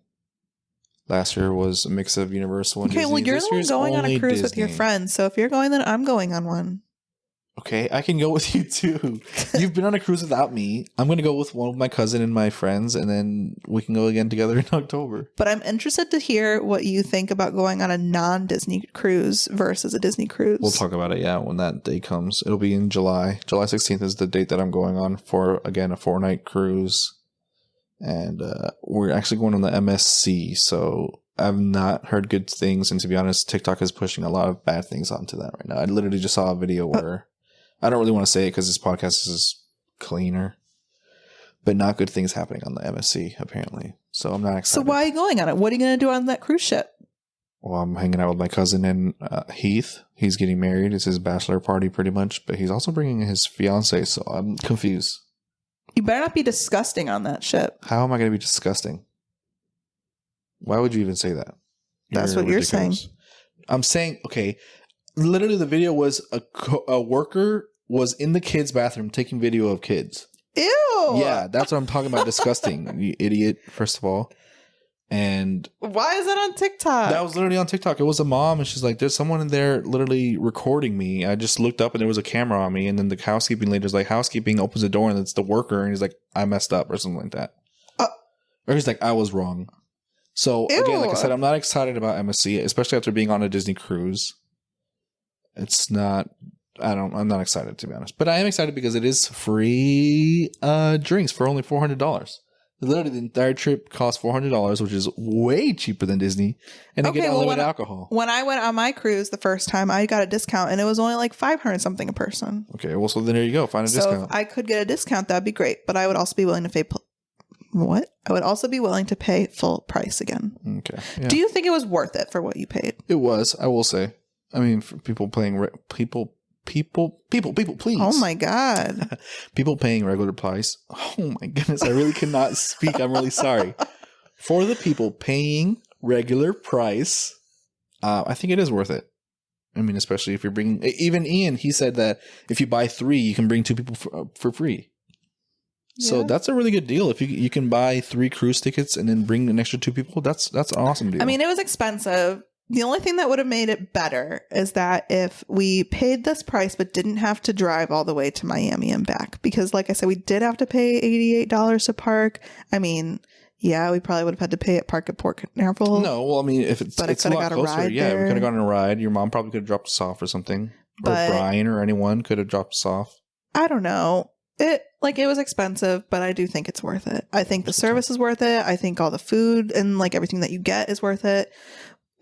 Last year was a mix of Universal and Disney. Okay, well, you're the one going on a cruise with your friends. So if you're going, then I'm going on one. Okay, I can go with you too. You've been on a cruise without me. I'm going to go with one of my cousin and my friends, and then we can go again together in October. But I'm interested to hear what you think about going on a non-Disney cruise versus a Disney cruise. We'll talk about it, yeah, when that day comes. It'll be in July. July 16th is the date that I'm going on for, again, a 4-night cruise. And we're actually going on the MSC, so I've not heard good things. And to be honest, TikTok is pushing a lot of bad things onto that right now. I literally just saw a video where... I don't really want to say it because this podcast is cleaner, but not good things happening on the MSC, apparently. So I'm not excited. So why are you going on it? What are you going to do on that cruise ship? Well, I'm hanging out with my cousin and Heath. He's getting married. It's his bachelor party pretty much, but he's also bringing his fiance, so I'm confused. You better not be disgusting on that ship. How am I going to be disgusting? Why would you even say that? That's what you're saying. I'm saying, okay... Literally, the video was a worker was in the kids' bathroom taking video of kids. Ew! Yeah, that's what I'm talking about. Disgusting, you idiot, first of all. And why is that on TikTok? That was literally on TikTok. It was a mom, and she's like, there's someone in there literally recording me. I just looked up, and there was a camera on me. And then the housekeeping lady's like, housekeeping opens the door, and it's the worker. And he's like, I messed up, or something like that. Or he's like, I was wrong. So, again, like I said, I'm not excited about MSC, especially after being on a Disney cruise. It's not, I'm not excited, to be honest. But I am excited because it is free drinks for only $400. Literally, the entire trip cost $400, which is way cheaper than Disney, and they get unlimited alcohol. When I went on my cruise the first time, I got a discount, and it was only like $500 something a person. Okay, well, so then there you go. Find a discount. If I could get a discount, that'd be great. But I would also be willing to pay. What? I would also be willing to pay full price again. Okay. Yeah. Do you think it was worth it for what you paid? It was. I will say. I mean, for people paying people, please. Oh my God. People paying regular price. Oh my goodness. I really cannot speak. I'm really sorry. For the people paying regular price, I think it is worth it. I mean, especially if you're bringing, even Ian, he said that if you buy 3, you can bring 2 people for free. Yeah. So that's a really good deal. If you can buy 3 cruise tickets and then bring an extra 2 people, that's an awesome deal. I mean, it was expensive. The only thing that would have made it better is that if we paid this price but didn't have to drive all the way to Miami and back. Because like I said, we did have to pay $88 to park. I mean, yeah, we probably would have had to pay at Park at Port Canaveral. No, well, I mean, if it's a lot closer, yeah, we could have gone on a ride. Your mom probably could have dropped us off or something. Or Brian or anyone could have dropped us off. I don't know. It was expensive, but I do think it's worth it. I think the service is worth it. I think all the food and like everything that you get is worth it.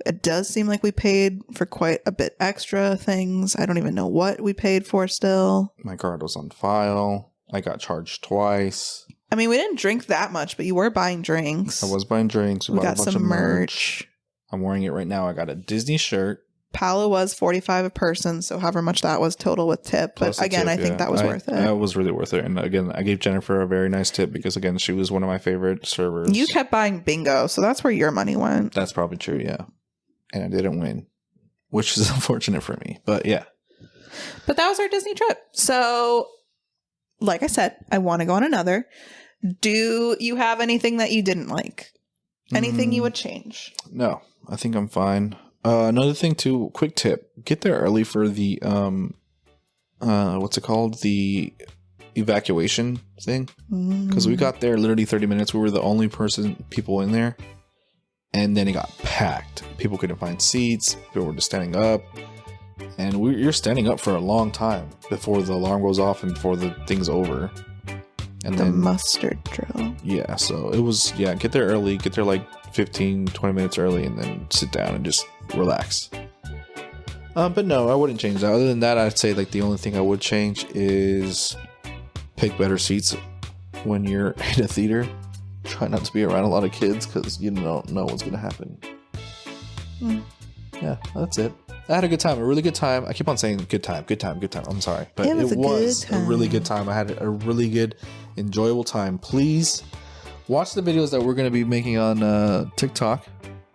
It does seem like we paid for quite a bit extra things. I don't even know what we paid for still. My card was on file. I got charged twice. I mean, we didn't drink that much, but you were buying drinks. I was buying drinks. We got some merch. I'm wearing it right now. I got a Disney shirt. Palo was $45 a person, so however much that was total with tip. But again, I think that was worth it. That was really worth it. And again, I gave Jennifer a very nice tip because, again, she was one of my favorite servers. You kept buying bingo, so that's where your money went. That's probably true, yeah. And I didn't win, which is unfortunate for me. But yeah. But that was our Disney trip. So, like I said, I want to go on another. Do you have anything that you didn't like? Anything you would change? No, I think I'm fine. Another thing too, quick tip: get there early for the what's it called? The evacuation thing. Because we got there literally 30 minutes. We were the only people in there, and then it got packed. People couldn't find seats. People were just standing up, and you're standing up for a long time before the alarm goes off and before the thing's over. And the mustard drill. Yeah, so it was, get there early, get there like 15, 20 minutes early, and then sit down and just relax. But no, I wouldn't change that. Other than that, I'd say like the only thing I would change is pick better seats when you're in a theater. Try not to be around a lot of kids because you don't know what's going to happen. Yeah, that's it. I had a good time, a really good time. I keep on saying good time. I'm sorry. But it was a really good time. I had a really good, enjoyable time. Please watch the videos that we're going to be making on TikTok,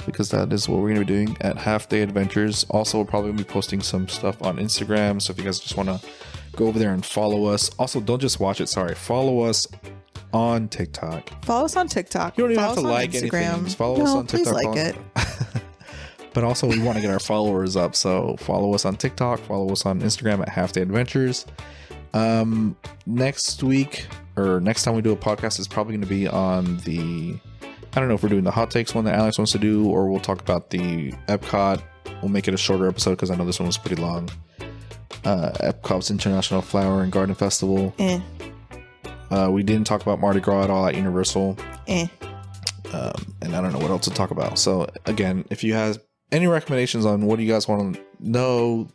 because that is what we're going to be doing at Half Day Adventures. Also, we'll probably be posting some stuff on Instagram. So if you guys just want to go over there and follow us. Also, don't just watch it. Sorry. Follow us on TikTok. Follow us on TikTok. You don't even have to like anything. Just follow us on TikTok. Please like it. But also, we want to get our followers up. So follow us on TikTok. Follow us on Instagram at Half Day Adventures. Next week, or next time we do a podcast, is probably going to be on the... I don't know if we're doing the hot takes one that Alex wants to do, or we'll talk about the Epcot. We'll make it a shorter episode because I know this one was pretty long. Epcot's International Flower and Garden Festival. We didn't talk about Mardi Gras at all at Universal. And I don't know what else to talk about. So again, if you have any recommendations on what do you guys want to know,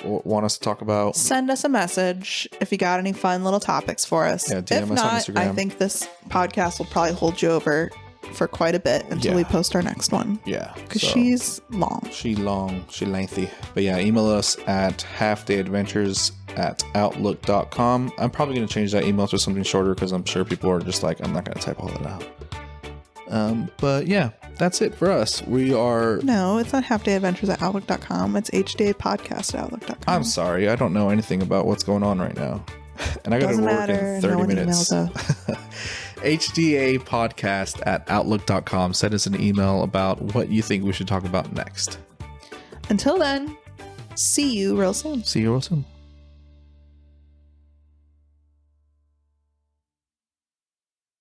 want us to talk about, send us a message if you got any fun little topics for us. Yeah, DM if us not, on Instagram. I think this podcast will probably hold you over for quite a bit until we post our next one. Yeah, because she's long. She's lengthy. But yeah, email us at halfdayadventures@outlook.com. I'm probably going to change that email to something shorter because I'm sure people are just like, I'm not going to type all that out. But yeah, that's it for us. We are... No, it's not halfdayadventures@outlook.com. It's hdaypodcast@outlook.com. I'm sorry. I don't know anything about what's going on right now. And I got to work in 30 minutes. HDApodcast@outlook.com. Send us an email about what you think we should talk about next. Until then, see you real soon.